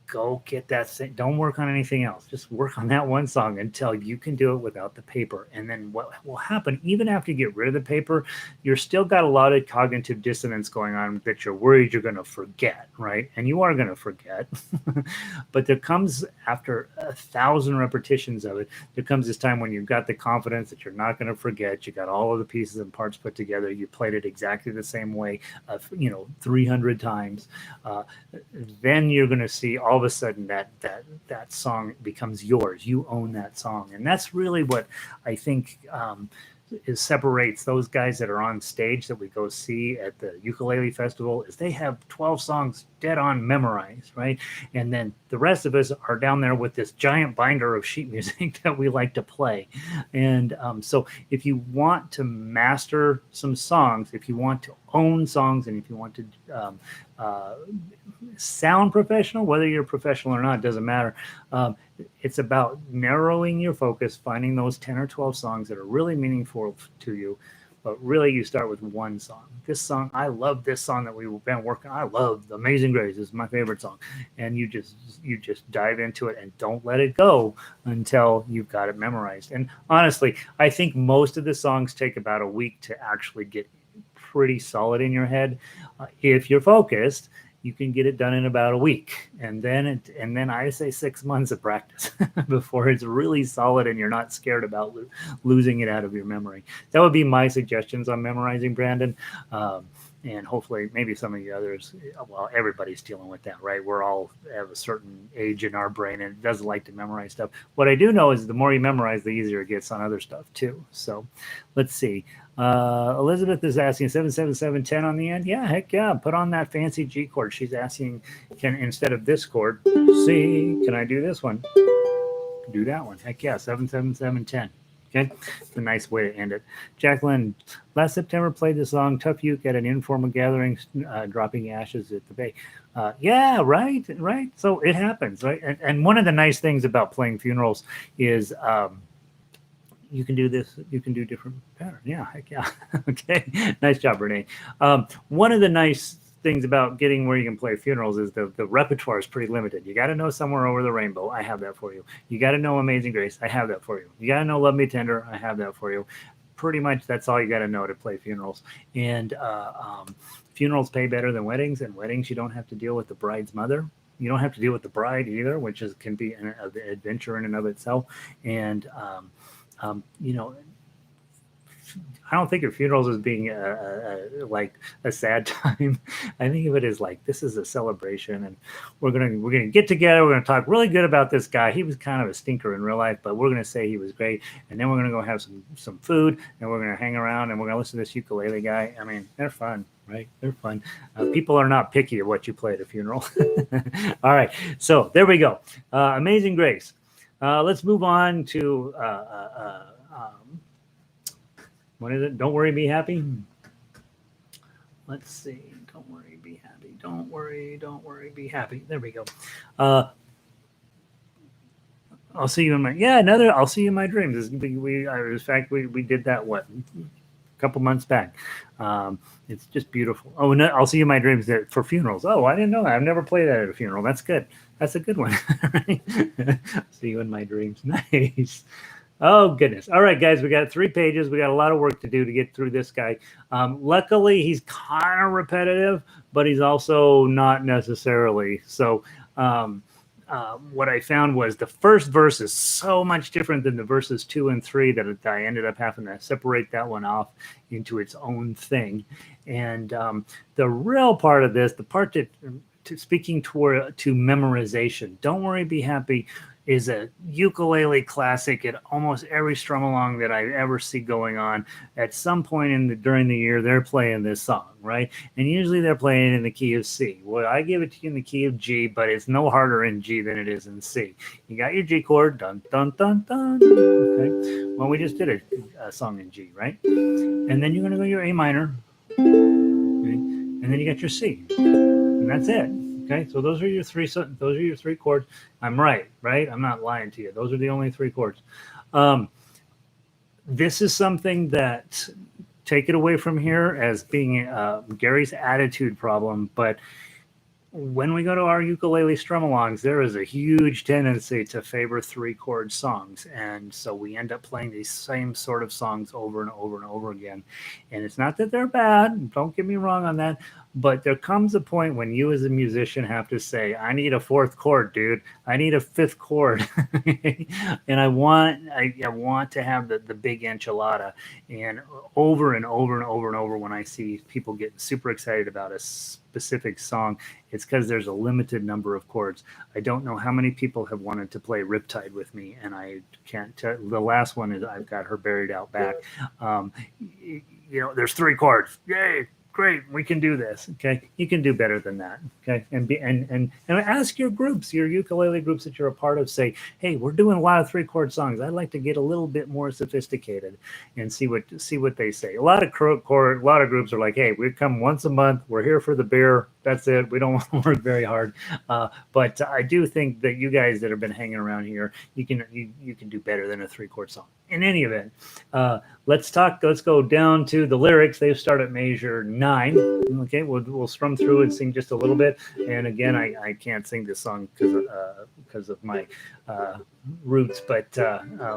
go get that thing. Don't work on anything else. Just work on that one song until you can do it without the paper. And then what will happen, even after you get rid of the paper, you're still got a lot of cognitive dissonance going on that you're worried you're going to forget, right? And you are going to forget. But there comes, after 1,000 repetitions of it, there comes this time when you've got the confidence that you're not going to forget. You got all of the pieces and parts put together. You played it exactly the same way, 300 times. Then you're going to see all of a sudden that song becomes yours. You own that song, and that's really what I think separates those guys that are on stage that we go see at the ukulele festival. Is they have 12 songs dead on memorized, right? And then the rest of us are down there with this giant binder of sheet music that we like to play. And so if you want to master some songs, if you want to own songs, and if you want to sound professional, whether you're professional or not, doesn't matter. It's about narrowing your focus, finding those 10 or 12 songs that are really meaningful to you. But really, you start with one song. This song, I love this song that we've been working on. I love Amazing Grace. This is my favorite song. And you just dive into it and don't let it go until you've got it memorized. And honestly, I think most of the songs take about a week to actually get pretty solid in your head. If you're focused, you can get it done in about a week, and then I say 6 months of practice before it's really solid and you're not scared about losing it out of your memory. That would be my suggestions on memorizing, Brandon. And hopefully maybe some of the others, well, everybody's dealing with that, right? We're all have a certain age in our brain and it doesn't like to memorize stuff. What I do know is the more you memorize, the easier it gets on other stuff too. So let's see. Elizabeth is asking 77710 on the end. Yeah, heck yeah. Put on that fancy G chord. She's asking, can instead of this chord, C, can I do this one? Do that one. Heck yeah, 77710. Okay, it's a nice way to end it. Jacqueline, last September played the song Tough Uke at an informal gathering, dropping ashes at the bay. Yeah, right. So it happens, right? And one of the nice things about playing funerals is you can do this, you can do different patterns. Yeah, heck yeah. Okay, nice job, Renee. One of the nice things about getting where you can play funerals is the repertoire is pretty limited. You got to know Somewhere Over the Rainbow. I have that for you. You got to know Amazing Grace. I have that for you. You got to know Love Me Tender. I have that for you. Pretty much that's all you got to know to play funerals. And funerals pay better than weddings, and weddings you don't have to deal with the bride's mother. You don't have to deal with the bride either, which can be an adventure in and of itself. And I don't think of funerals as being like a sad time. I think of it as like, this is a celebration, and we're gonna get together. We're gonna talk really good about this guy. He was kind of a stinker in real life, but we're gonna say he was great. And then we're gonna go have some food, and we're gonna hang around, and we're gonna listen to this ukulele guy. I mean, they're fun, right? They're fun. People are not picky of what you play at a funeral. All right, so there we go. Amazing Grace. Let's move on to. What is it? Don't worry, be happy. Let's see. Don't worry, be happy. Don't worry, be happy. There we go. I'll see you in my I'll see you in my dreams. In fact, we did that a couple months back. It's just beautiful. Oh, no, I'll see you in my dreams for funerals. Oh, I didn't know that. I've never played that at a funeral. That's good. That's a good one. See you in my dreams. Nice. Oh, goodness. All right, guys, we got 3 pages. We got a lot of work to do to get through this guy. Luckily, he's kind of repetitive, but he's also not necessarily. So what I found was the first verse is so much different than the verses 2 and 3 that I ended up having to separate that one off into its own thing. And the real part of this, the part speaking to memorization, Don't Worry, Be Happy, is a ukulele classic at almost every strum along that I ever see going on. At some point during the year, they're playing this song, right? And usually they're playing in the key of C. Well, I give it to you in the key of G, but it's no harder in G than it is in C. You got your G chord, dun, dun, dun, dun. Okay. Well, we just did a song in G, right? And then you're going to go your A minor. Okay? And then you got your C. And that's it. Okay, so those are your three chords. I'm right? I'm not lying to you. Those are the only 3 chords. This is something that, take it away from here as being Gary's attitude problem, but when we go to our ukulele strum-alongs, there is a huge tendency to favor three-chord songs, and so we end up playing these same sort of songs over and over and over again. And it's not that they're bad, don't get me wrong on that, but there comes a point when you as a musician have to say, I need a fourth chord, dude. I need a fifth chord. And I want to have the big enchilada. And over and over and over and over, when I see people getting super excited about a specific song, it's because there's a limited number of chords. I don't know how many people have wanted to play Riptide with me, and I can't tell. The last one is I've got her buried out back. Um, there's three chords. Yay! Great, we can do this. Okay, you can do better than that. Okay, and ask your groups, your ukulele groups that you're a part of. Say, hey, we're doing a lot of three-chord songs. I'd like to get a little bit more sophisticated, and see what they say. A lot of groups are like, hey, we come once a month. We're here for the beer. That's it. We don't want to work very hard. But I do think that you guys that have been hanging around here, you can do better than a three-chord song. In any event, let's go down to the lyrics. They start at measure 9. Okay, we'll strum through and sing just a little bit. And again, I can't sing this song because of my roots, but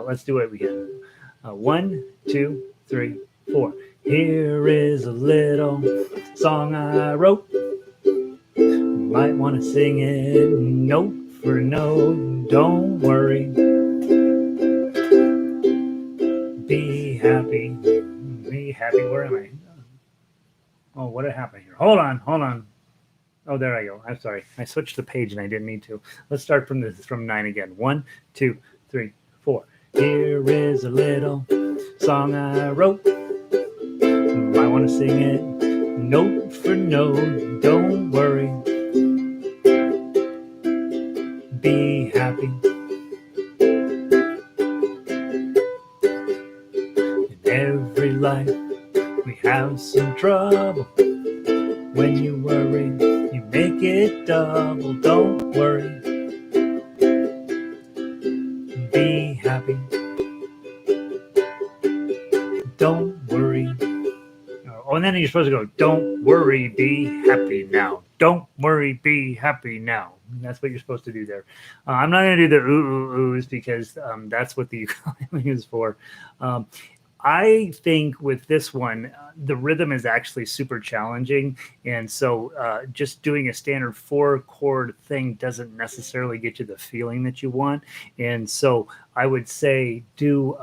let's do it again. 1, 2, 3, 4. Here is a little song I wrote. Might want to sing it note for note. Don't worry. Be happy. Be happy. Where am I? Oh, what happened here? Hold on. Oh, there I go. I'm sorry. I switched the page and I didn't need to. Let's start from 9 again. 1, 2, 3, 4. Here is a little song I wrote. I want to sing it note for note. Don't worry. Be happy. In every life we have some trouble. When you worry, you make it double. Don't worry. Be happy. Don't worry. Oh, and then you're supposed to go, don't worry, be happy now. Don't worry, be happy now. That's what you're supposed to do there. I'm not going to do the oohs because that's what the ukulele is for. I think with this one, the rhythm is actually super challenging. And so just doing a standard 4-chord thing doesn't necessarily get you the feeling that you want. And so I would say do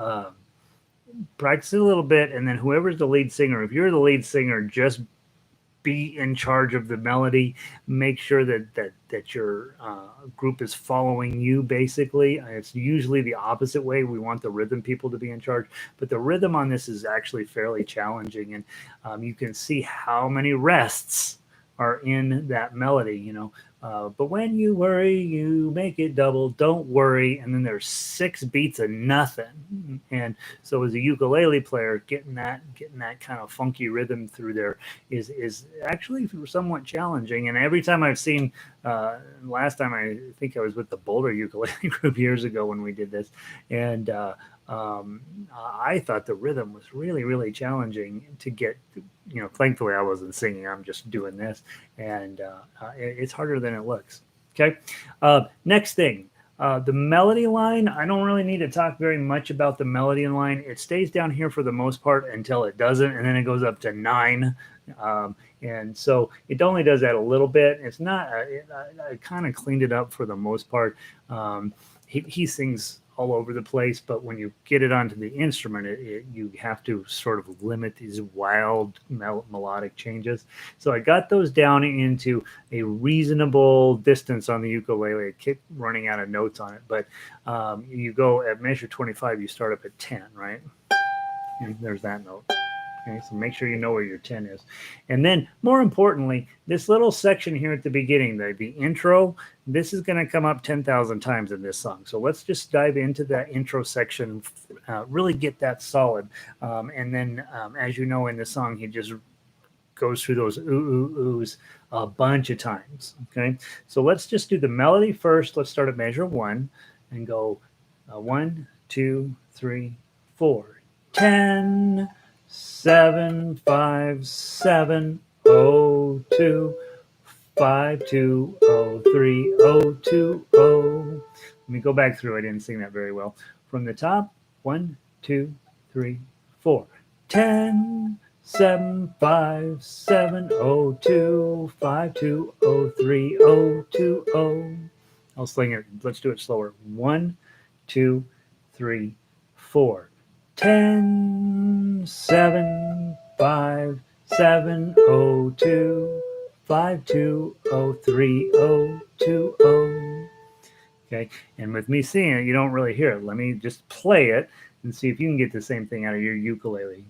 practice it a little bit. And then whoever's the lead singer, if you're the lead singer, just be in charge of the melody. Make sure that your group is following you. Basically, it's usually the opposite way. We want the rhythm people to be in charge, but the rhythm on this is actually fairly challenging, and you can see how many rests are in that melody. But when you worry, you make it double. Don't worry, and then there's 6 beats of nothing. And so, as a ukulele player, getting that kind of funky rhythm through there is actually somewhat challenging. And every time I've seen, last time I think I was with the Boulder Ukulele Group years ago when we did this, and I thought the rhythm was really, really challenging to get. Thankfully I wasn't singing. I'm just doing this, and it's harder than it looks. Okay. Next thing, the melody line. I don't really need to talk very much about the melody line. It stays down here for the most part until it doesn't, and then it goes up to 9. And so it only does that a little bit. It's not. I kind of cleaned it up for the most part. He sings all over the place, but when you get it onto the instrument, you have to sort of limit these wild melodic changes. So I got those down into a reasonable distance on the ukulele. I kept running out of notes on it, but you go at measure 25, you start up at 10, right? And there's that note. Okay, so make sure you know where your 10 is. And then, more importantly, this little section here at the beginning, the intro, this is going to come up 10,000 times in this song. So let's just dive into that intro section, really get that solid. And then, as you know, in the song, he just goes through those oohs a bunch of times. Okay, so let's just do the melody first. Let's start at measure 1 and go 1, 2, 3, 4, 10. 7, 5, 7, 0, 2, 5-2-0-3-0-2-0. Let me go back through. I didn't sing that very well. From the top, 1, 2, 3, 4. 10, 7, 5, 7, 0, 2, 5, 2, 0, 3, 0, 2, 0. I'll sing it. Let's do it slower. 1, 2, 3, 4. 10, 7, 5, 7, 0, 2, 5, 2, 0, 3, 0, 2, 0. Okay, and with me singing it, you don't really hear it. Let me just play it and see if you can get the same thing out of your ukulele.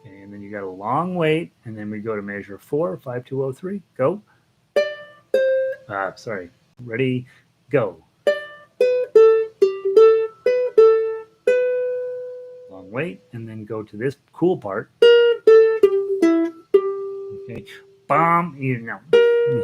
Okay, and then you got a long wait, and then we go to measure 4, 5, 2, 0, 3, go. Sorry, ready, go. Long wait, and then go to this cool part. Okay, bomb, you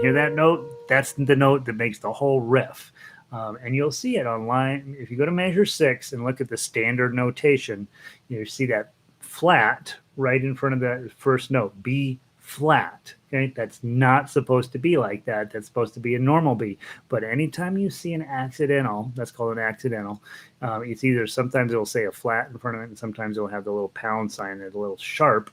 hear that note? That's the note that makes the whole riff. And you'll see it online. If you go to measure 6 and look at the standard notation, you see that flat right in front of the first note, B flat. Okay, that's not supposed to be like that. That's supposed to be a normal B. But anytime you see an accidental, that's called an accidental. It's either sometimes it'll say a flat in front of it, and sometimes it'll have the little pound sign that's a little sharp.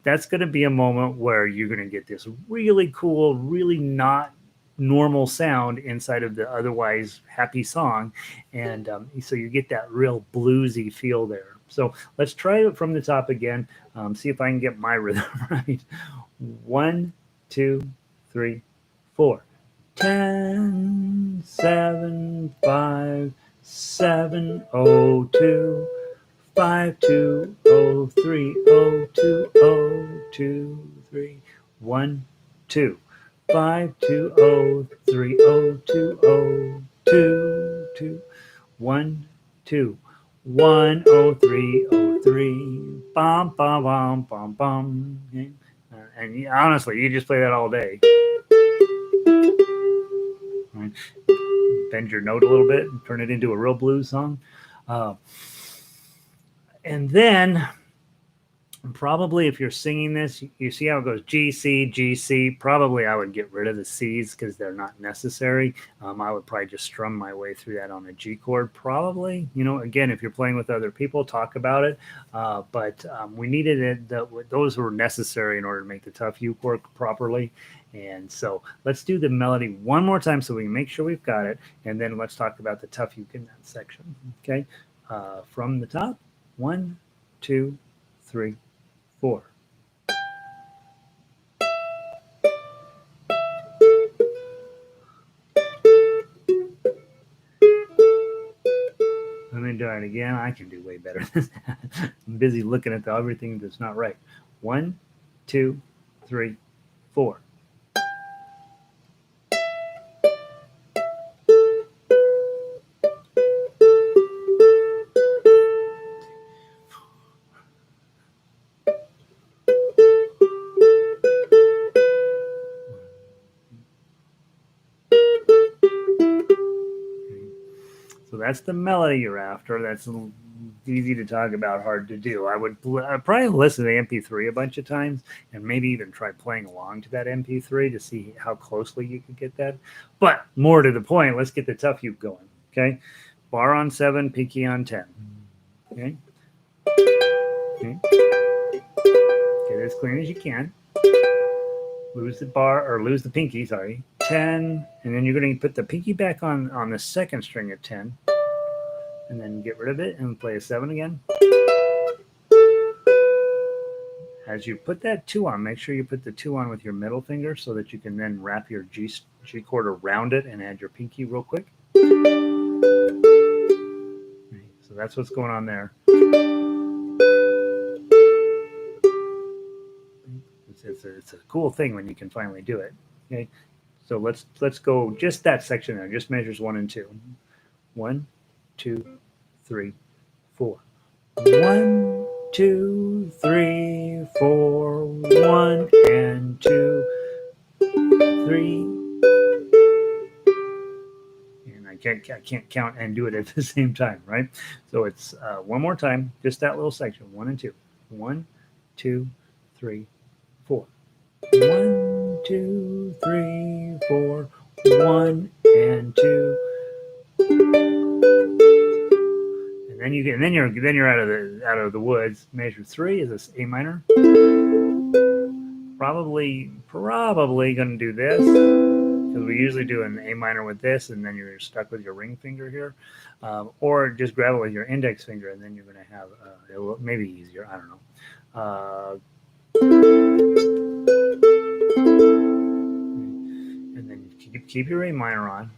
That's going to be a moment where you're going to get this really cool, really not normal sound inside of the otherwise happy song, and so you get that real bluesy feel there. So let's try it from the top again. See if I can get my rhythm right. 1, 2, 3, 4. 10, 7, 5, 7, 0, 2, 5, 2, 0, 3, 0, 2, 0, 2, 3, 1, 2. 5, 2, 0, 3, 0, 2, 0, 2, 2, 1, 2, 1, 0, 3, 0, 3, bum, bum, bum, bum, bum. Okay. And honestly, you just play that all day. Right. Bend your note a little bit and turn it into a real blues song. And then probably if you're singing this, you see how it goes G, C, G, C. Probably I would get rid of the C's because they're not necessary. I would probably just strum my way through that on a G chord. Probably, again, if you're playing with other people, talk about it. But we needed it. Those were necessary in order to make the tough U work properly. And so let's do the melody one more time so we can make sure we've got it. And then let's talk about the tough uke in that section. Okay, from the top, 1, 2, 3, 4. Let me do it again. I can do way better than that. I'm busy looking at everything that's not right. 1, 2, 3, 4. So that's the melody you're after. That's easy to talk about, hard to do. I'd probably listen to the MP3 a bunch of times and maybe even try playing along to that MP3 to see how closely you could get that. But more to the point, let's get the tough uke going. Okay, bar on 7, pinky on 10. Okay, get it as clean as you can. Lose the bar or lose the pinky. Sorry, 10, and then you're going to put the pinky back on the second string of 10. And then get rid of it and play a 7 again. As you put that 2 on, make sure you put the 2 on with your middle finger so that you can then wrap your G chord around it and add your pinky real quick. So that's what's going on there. It's a cool thing when you can finally do it. Okay, so let's go just that section there, just measures 1 and 2. 1, 2, 3, 4. 1, 2, 3, 4. 1 and 2, 3. And I can't count and do it at the same time, right? So it's one more time, just that little section, 1 and 2. 1, 2, 3, 4. 1, 2, 3, 4. 1 and 2. And then you get, and then you're out of the woods. Measure 3 is this A minor. Probably going to do this, because we usually do an A minor with this, and then you're stuck with your ring finger here, or just grab it with your index finger, and then you're going to have it maybe easier. I don't know. And then keep your A minor on.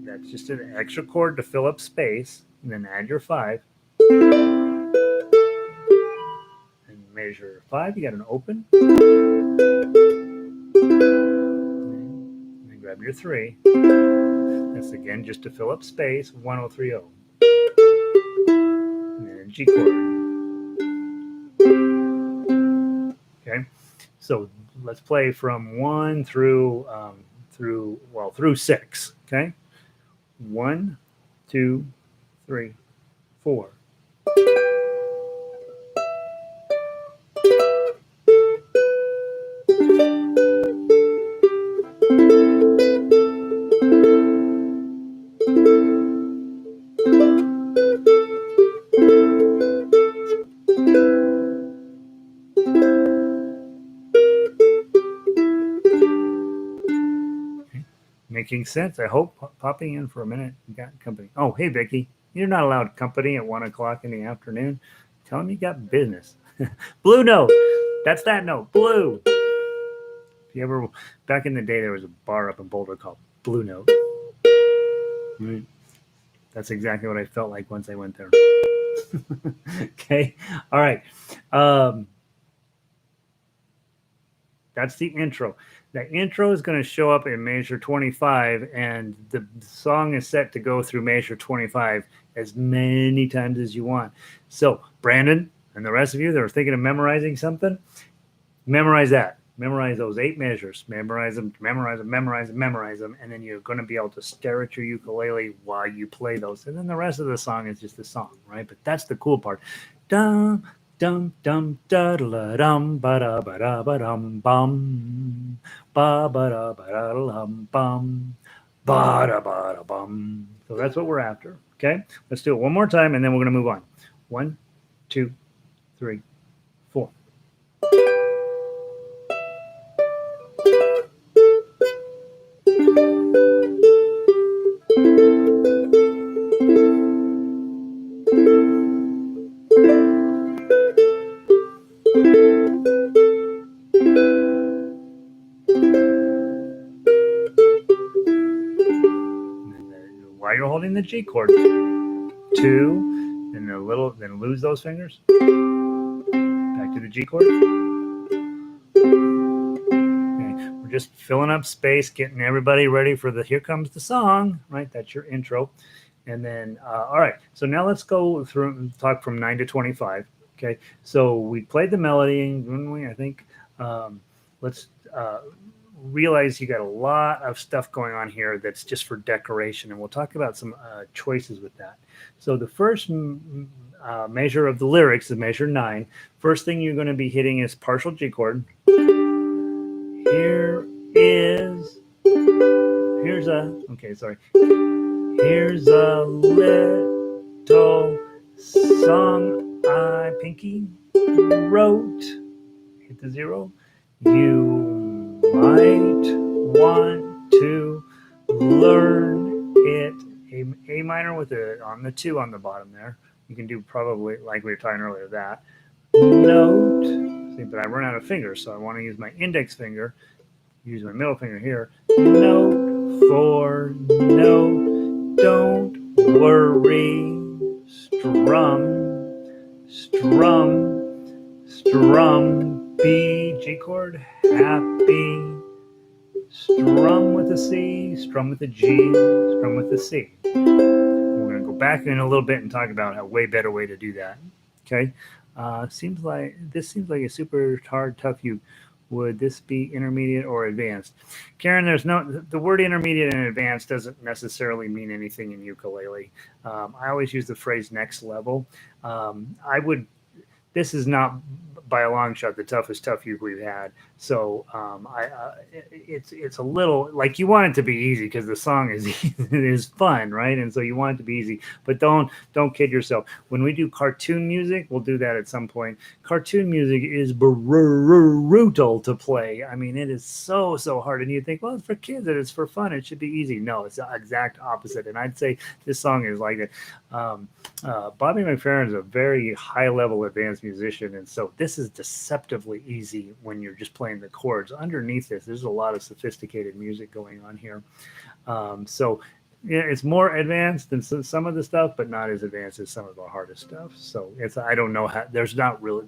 That's just an extra chord to fill up space, and then add your 5. Measure 5, you got an open. And then grab your 3. That's again just to fill up space, 1030. And then a G chord. Okay, so let's play from 1 through 6. Okay, 1, 2, 3, 4. Making sense? I hope. Popping in for a minute. You got company. Oh, hey, Vicky. You're not allowed company at 1 o'clock in the afternoon. Tell them you got business. Blue note. That's that note. Blue. If you ever, back in the day, there was a bar up in Boulder called Blue Note. Right. That's exactly what I felt like once I went there. Okay. All right. That's the intro. The intro is going to show up in measure 25, and the song is set to go through measure 25 as many times as you want. So, Brandon and the rest of you that are thinking of memorizing something, memorize that. Memorize those 8 measures. Memorize them, and then you're going to be able to stare at your ukulele while you play those. And then the rest of the song is just the song, right? But that's the cool part. Dum, dum, dum, da da dum, ba da ba da ba dum, bum, ba ba da ba da dum, bum, ba da ba da bum. So that's what we're after. Okay, let's do it one more time, and then we're going to move on. 1, 2, 3, 4. While you're holding the G chord, 2, and then lose those fingers. Back to the G chord. Okay, we're just filling up space, getting everybody ready for the here comes the song, right? That's your intro. And then, all right, so now let's go through and talk from 9 to 25. Okay, so we played the melody, didn't we? I think. Let's realize you got a lot of stuff going on here that's just for decoration, and we'll talk about some choices with that. So the first measure of the lyrics is measure 9. First thing you're going to be hitting is partial G chord. Here's a little song I Pinky wrote. Hit the 0. You might want to learn it. A minor with on the 2 on the bottom there. You can do probably like we were talking earlier that. Note. See, but I run out of fingers, so I want to use my index finger. Use my middle finger here. Note for note. Don't worry. Strum. B, G chord, happy. Strum with a C, strum with a G, strum with a C. We're going to go back in a little bit and talk about a way better way to do that. Okay, seems like a super hard, tough would this be intermediate or advanced? Karen, there's no, the word intermediate and advanced doesn't necessarily mean anything in ukulele. I always use the phrase next level. I would, this is not by a long shot the toughest tough uke we've had. So it's a little like you want it to be easy because the song is it is fun, right? And so you want it to be easy, but don't kid yourself. When we do cartoon music, we'll do that at some point. Cartoon music is brutal to play. I mean, it is so hard, and you think, well, it's for kids and it's for fun. It should be easy. No, it's the exact opposite. And I'd say this song is like that. Bobby McFerrin is a very high level advanced musician, and so this is deceptively easy when you're just playing the chords. Underneath this, there's a lot of sophisticated music going on here. So yeah, it's more advanced than some of the stuff, but not as advanced as some of the hardest stuff. So it's, I don't know how, there's not really,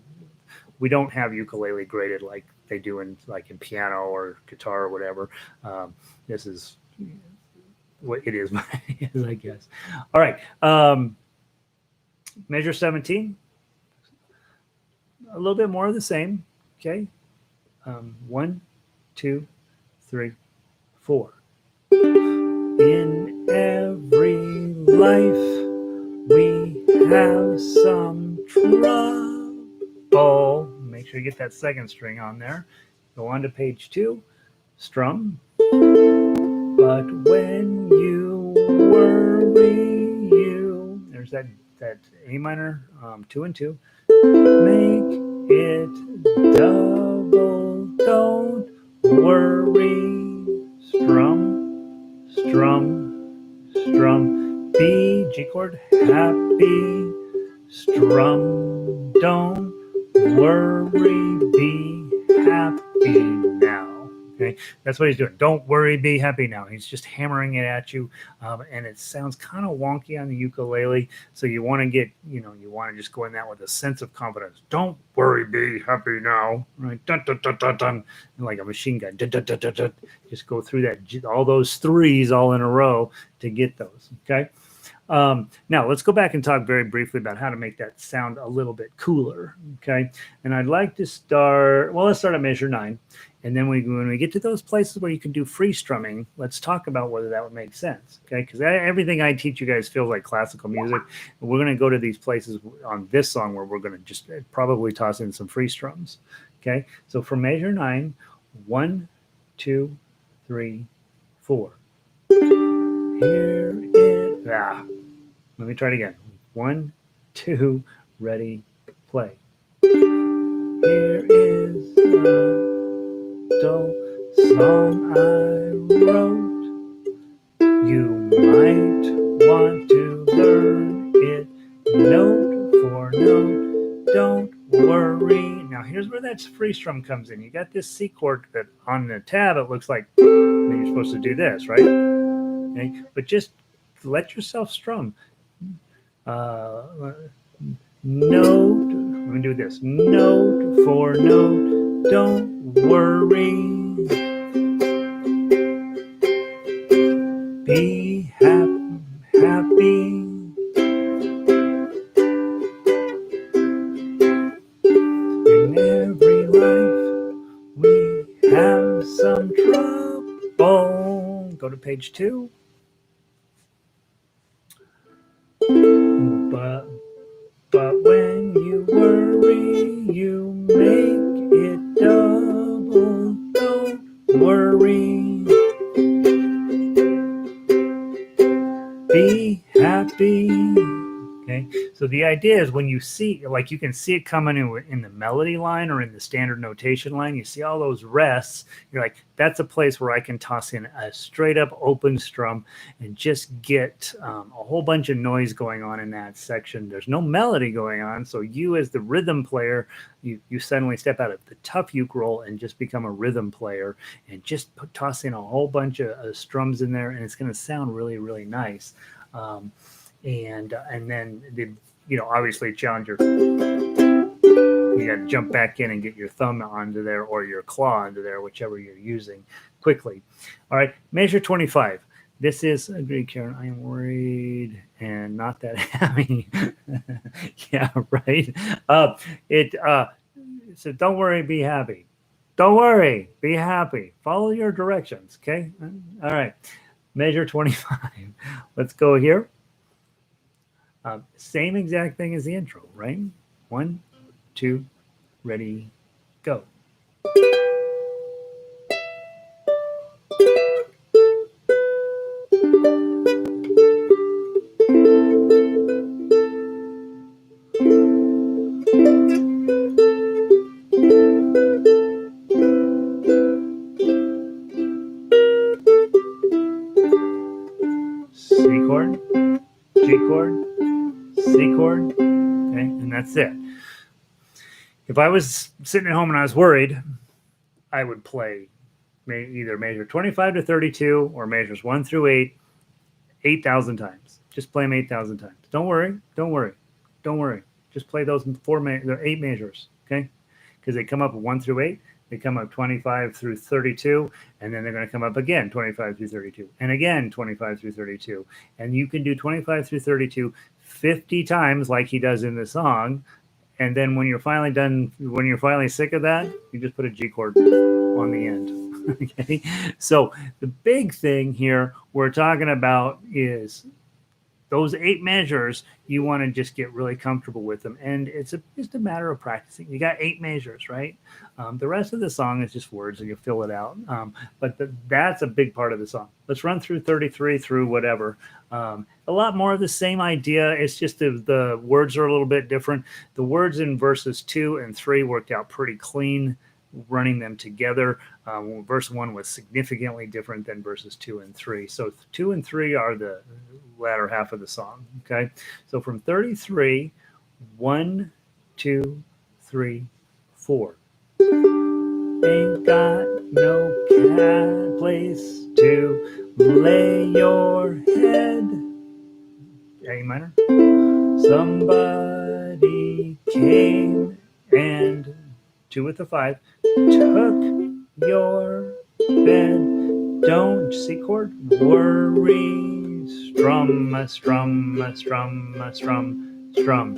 we don't have ukulele graded like they do in like in piano or guitar or whatever. This is what it is, I guess. All right. Measure 17. A little bit more of the same. Okay. 1, 2, 3, 4. In every life, we have some trouble. Make sure you get that second string on there. Go on to page 2. Strum. But when you worry, there's that A minor, 2 and 2. Make it double. Don't worry. Strum. B, G chord, happy. Strum. Don't worry. Be happy now. Okay, that's what he's doing. Don't worry, be happy now. He's just hammering it at you, and it sounds kind of wonky on the ukulele. So you want to get, you want to just go in that with a sense of confidence. Don't worry, be happy now. Right? Dun, dun, dun, dun, dun. Like a machine gun. Dun, dun, dun, dun, dun. Just go through that, all those threes all in a row to get those. Okay. Now let's go back and talk very briefly about how to make that sound a little bit cooler. Okay. And I'd like to start, well, let's start at measure 9. And then when we get to those places where you can do free strumming, let's talk about whether that would make sense. Okay. Because everything I teach you guys feels like classical music. And we're going to go to these places on this song where we're going to just probably toss in some free strums. Okay. So for measure 9, 1, 2, 3, 4. Here is, let me try it again. 1, 2, ready, play. Here is a song I wrote. You might want to learn it note for note. Don't worry. Now here's where that free strum comes in. You got this C chord that on the tab it looks like you're supposed to do this, right? Okay? But just let yourself strum. Note. Let me do this. Note for note. Don't worry. Be happy. In every life, we have some trouble. Go to page 2. But when you worry, you make it double. Don't worry. Be happy. Okay, so the idea is when you see, like you can see it coming in the melody line or in the standard notation line, you see all those rests, you're like, that's a place where I can toss in a straight up open strum and just get a whole bunch of noise going on in that section. There's no melody going on, so you as the rhythm player, you suddenly step out of the tough uke role and just become a rhythm player and just toss in a whole bunch of strums in there, and it's going to sound really, really nice. And then obviously challenger, you got to jump back in and get your thumb onto there or your claw onto there, whichever you're using, quickly. All right, measure 25. This is, agreed, Karen, I am worried and not that happy. Yeah, right. So don't worry, be happy. Don't worry. Be happy. Follow your directions. Okay. All right. Measure 25. Let's go here. Same exact thing as the intro, right? 1, 2, ready, go. C chord, G chord, C chord, okay, and that's it. If I was sitting at home and I was worried, I would play either measure 25 to 32 or measures 1 through 8, 8,000 times. Just play them 8,000 times. Don't worry, don't worry, don't worry. Just play those 8 measures, okay? Because they come up 1 through 8, they come up 25 through 32, and then they're going to come up again 25 through 32, and again 25 through 32. And you can do 25 through 32 50 times like he does in the song. And then when you're finally done, when you're finally sick of that, you just put a G chord on the end. Okay. So the big thing here we're talking about is those 8 measures. You want to just get really comfortable with them, and it's just a matter of practicing. You got 8 measures, right? The rest of the song is just words, and you fill it out. But that's a big part of the song. Let's run through 33 through whatever. A lot more of the same idea. It's just the words are a little bit different. The words in verses 2 and 3 worked out pretty clean, running them together. Verse 1 was significantly different than verses 2 and 3. So 2 and 3 are the latter half of the song. Okay. So from 33, 1, 2, 3, 4. Ain't got no place to lay your head. A minor. Somebody came and 2 with the 5 took your bed. Don't C chord worry. Strum, strum, strum, strum, strum.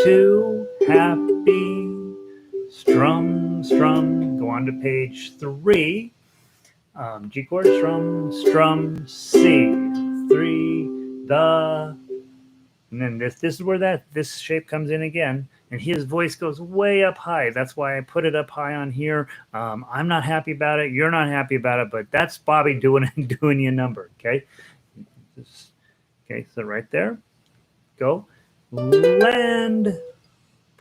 Too happy. Strum, strum. Go on to page 3. G chord, strum, strum, C. 3, the. And then this is where this shape comes in again. And his voice goes way up high. That's why I put it up high on here. I'm not happy about it. You're not happy about it. But that's Bobby doing you a number, okay? Okay, so right there. Go. Land.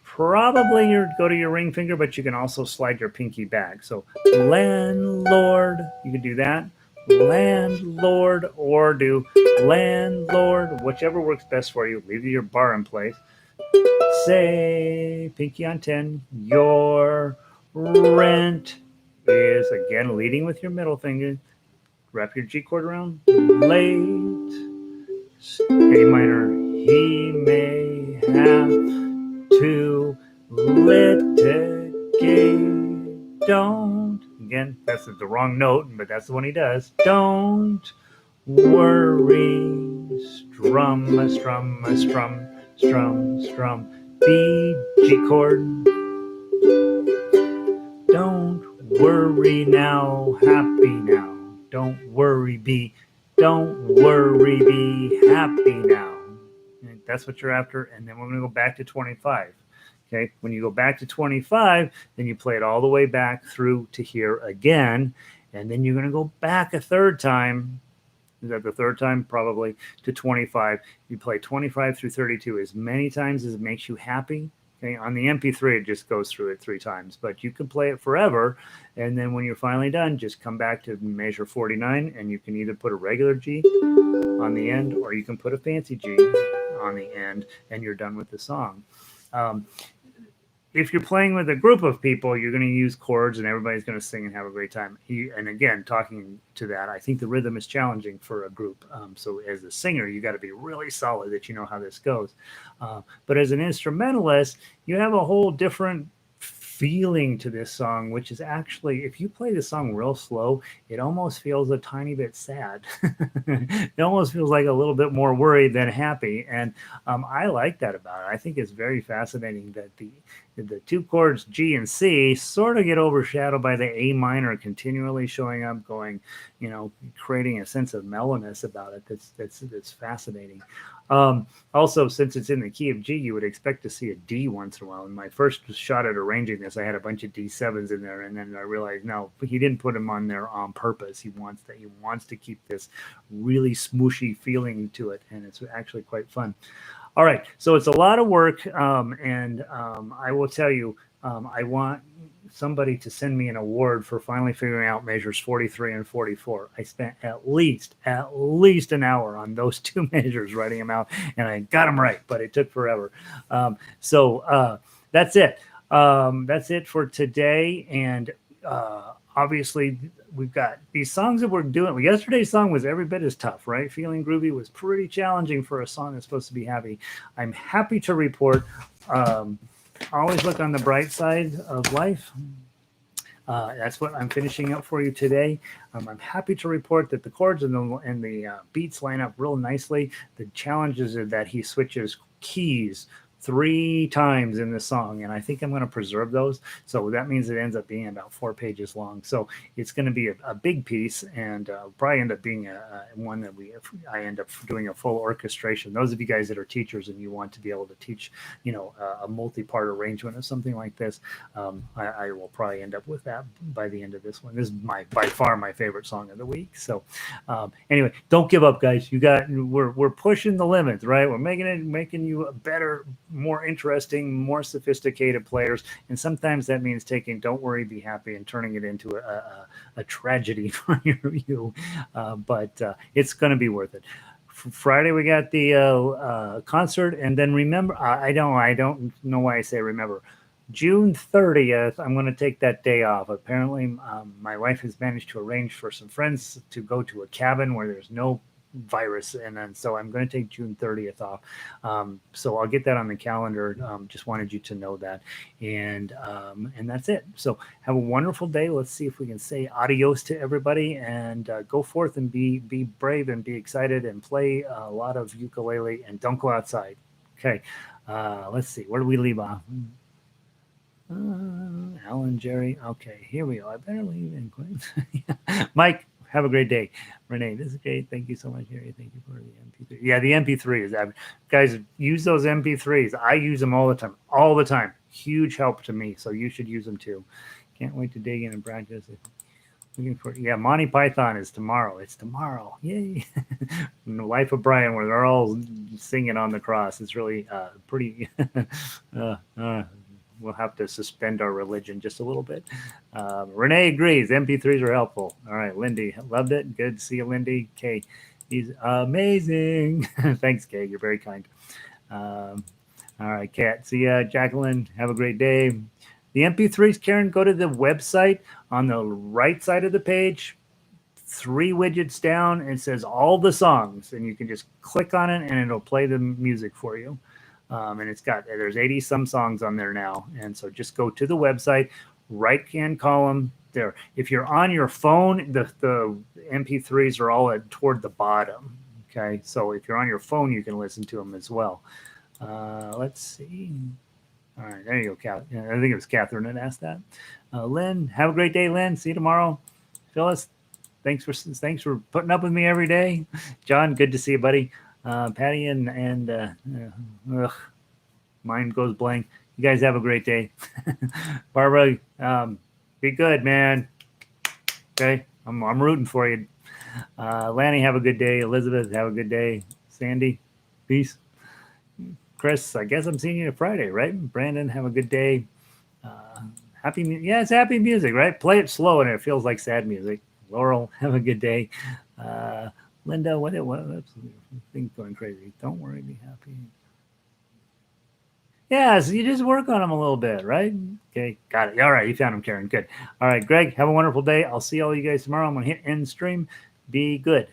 Probably you go to your ring finger, but you can also slide your pinky back. So landlord, you can do that. Landlord, or do landlord, whichever works best for you. Leave your bar in place. Say, pinky on 10, your rent is, again, leading with your middle finger. Wrap your G chord around. Late. A minor, he may have to litigate. Don't, again, that's the wrong note, but that's the one he does. Don't worry. Strum, strum, strum, strum, strum. B, G chord. Don't worry now, happy now. Don't worry, be. Don't worry, be happy now. And that's what you're after. And then we're going to go back to 25. Okay. When you go back to 25, then you play it all the way back through to here again. And then you're going to go back a third time. Is that the third time? Probably to 25. You play 25 through 32 as many times as it makes you happy. Okay, on the MP3, it just goes through it 3 times, but you can play it forever. And then when you're finally done, just come back to measure 49, and you can either put a regular G on the end, or you can put a fancy G on the end, and you're done with the song. If you're playing with a group of people, you're going to use chords, and everybody's going to sing and have a great time. And again, talking to that, I think the rhythm is challenging for a group. So as a singer, you got to be really solid that you know how this goes. But as an instrumentalist, you have a whole different feeling to this song, which is actually, if you play the song real slow, it almost feels a tiny bit sad. It almost feels like a little bit more worried than happy. And I like that about it. I think it's very fascinating that the two chords G and C sort of get overshadowed by the A minor continually showing up, going, creating a sense of mellowness about it. That's fascinating. Also, since it's in the key of G, you would expect to see a D once in a while. In my first shot at arranging this, I had a bunch of D7s in there, and then I realized no, he didn't put them on there on purpose. He wants to keep this really smooshy feeling to it, and it's actually quite fun. All right, so it's a lot of work, and I will tell you, I want somebody to send me an award for finally figuring out measures 43 and 44. I spent at least an hour on those two measures writing them out, and I got them right, but it took forever. So that's it. That's it for today, and obviously we've got these songs that we're doing. Yesterday's song was every bit as tough, right? Feeling Groovy was pretty challenging for a song that's supposed to be happy. I'm happy to report, always look on the bright side of life. That's what I'm finishing up for you today. I'm happy to report that the chords and the beats line up real nicely. The challenges are that he switches keys 3 times in the song, and I think I'm going to preserve those. So that means it ends up being about 4 pages long. So it's going to be a big piece, and probably end up being one that I end up doing a full orchestration. Those of you guys that are teachers and you want to be able to teach, a multi-part arrangement of something like this, I will probably end up with that by the end of this one. This is by far my favorite song of the week. So anyway, don't give up, guys. We're pushing the limits, right? We're making you a better, more interesting, more sophisticated players, and sometimes that means taking "Don't Worry, Be Happy" and turning it into a tragedy for you. But it's going to be worth it. Friday we got the concert, and then remember, I don't know why I say remember. June 30th, I'm going to take that day off. Apparently, my wife has managed to arrange for some friends to go to a cabin where there's no virus, and then so I'm going to take June 30th off. So I'll get that on the calendar. Just wanted you to know that, and that's it. So have a wonderful day. Let's see if we can say adios to everybody, and go forth and be brave and be excited and play a lot of ukulele, and don't go outside. Okay, let's see, where do we leave off? Alan, Jerry. Okay, here we go. I better leave in quick. Mike, have a great day. Renee, this is great. Thank you so much, Harry. Thank you for the MP3. Yeah, the MP3 is that. Guys, use those MP3s. I use them all the time. All the time. Huge help to me. So you should use them too. Can't wait to dig in and practice it. Looking for, Monty Python is tomorrow. It's tomorrow. Yay. The Life of Brian, where they're all singing on the cross. It's really pretty we'll have to suspend our religion just a little bit. Renee agrees. MP3s are helpful. All right, Lindy, loved it. Good to see you, Lindy. Kay, he's amazing. Thanks, Kay. You're very kind. All right, Kat. See ya, Jacqueline. Have a great day. The MP3s, Karen, go to the website. On the right side of the page, 3 widgets down, it says all the songs, and you can just click on it, and it'll play the music for you. And there's 80 some songs on there now. And so just go to the website, right hand column there. If you're on your phone, the MP3s are all toward the bottom. Okay. So if you're on your phone, you can listen to them as well. Let's see. All right. There you go, Kat. I think it was Catherine that asked that. Lynn, have a great day, Lynn. See you tomorrow. Phyllis, thanks for putting up with me every day. John, good to see you, buddy. Patty and mind goes blank. You guys have a great day. Barbara, be good, man. Okay, I'm rooting for you. Lanny, have a good day. Elizabeth, have a good day. Sandy, peace. Chris, I guess I'm seeing you Friday, right? Brandon, have a good day. It's happy music, right? Play it slow and it feels like sad music. Laurel, have a good day. Linda, what things going crazy? Don't worry, be happy. Yeah, so you just work on them a little bit, right? Okay, got it. All right, you found them, Karen. Good. All right, Greg, have a wonderful day. I'll see all you guys tomorrow. I'm going to hit end stream. Be good.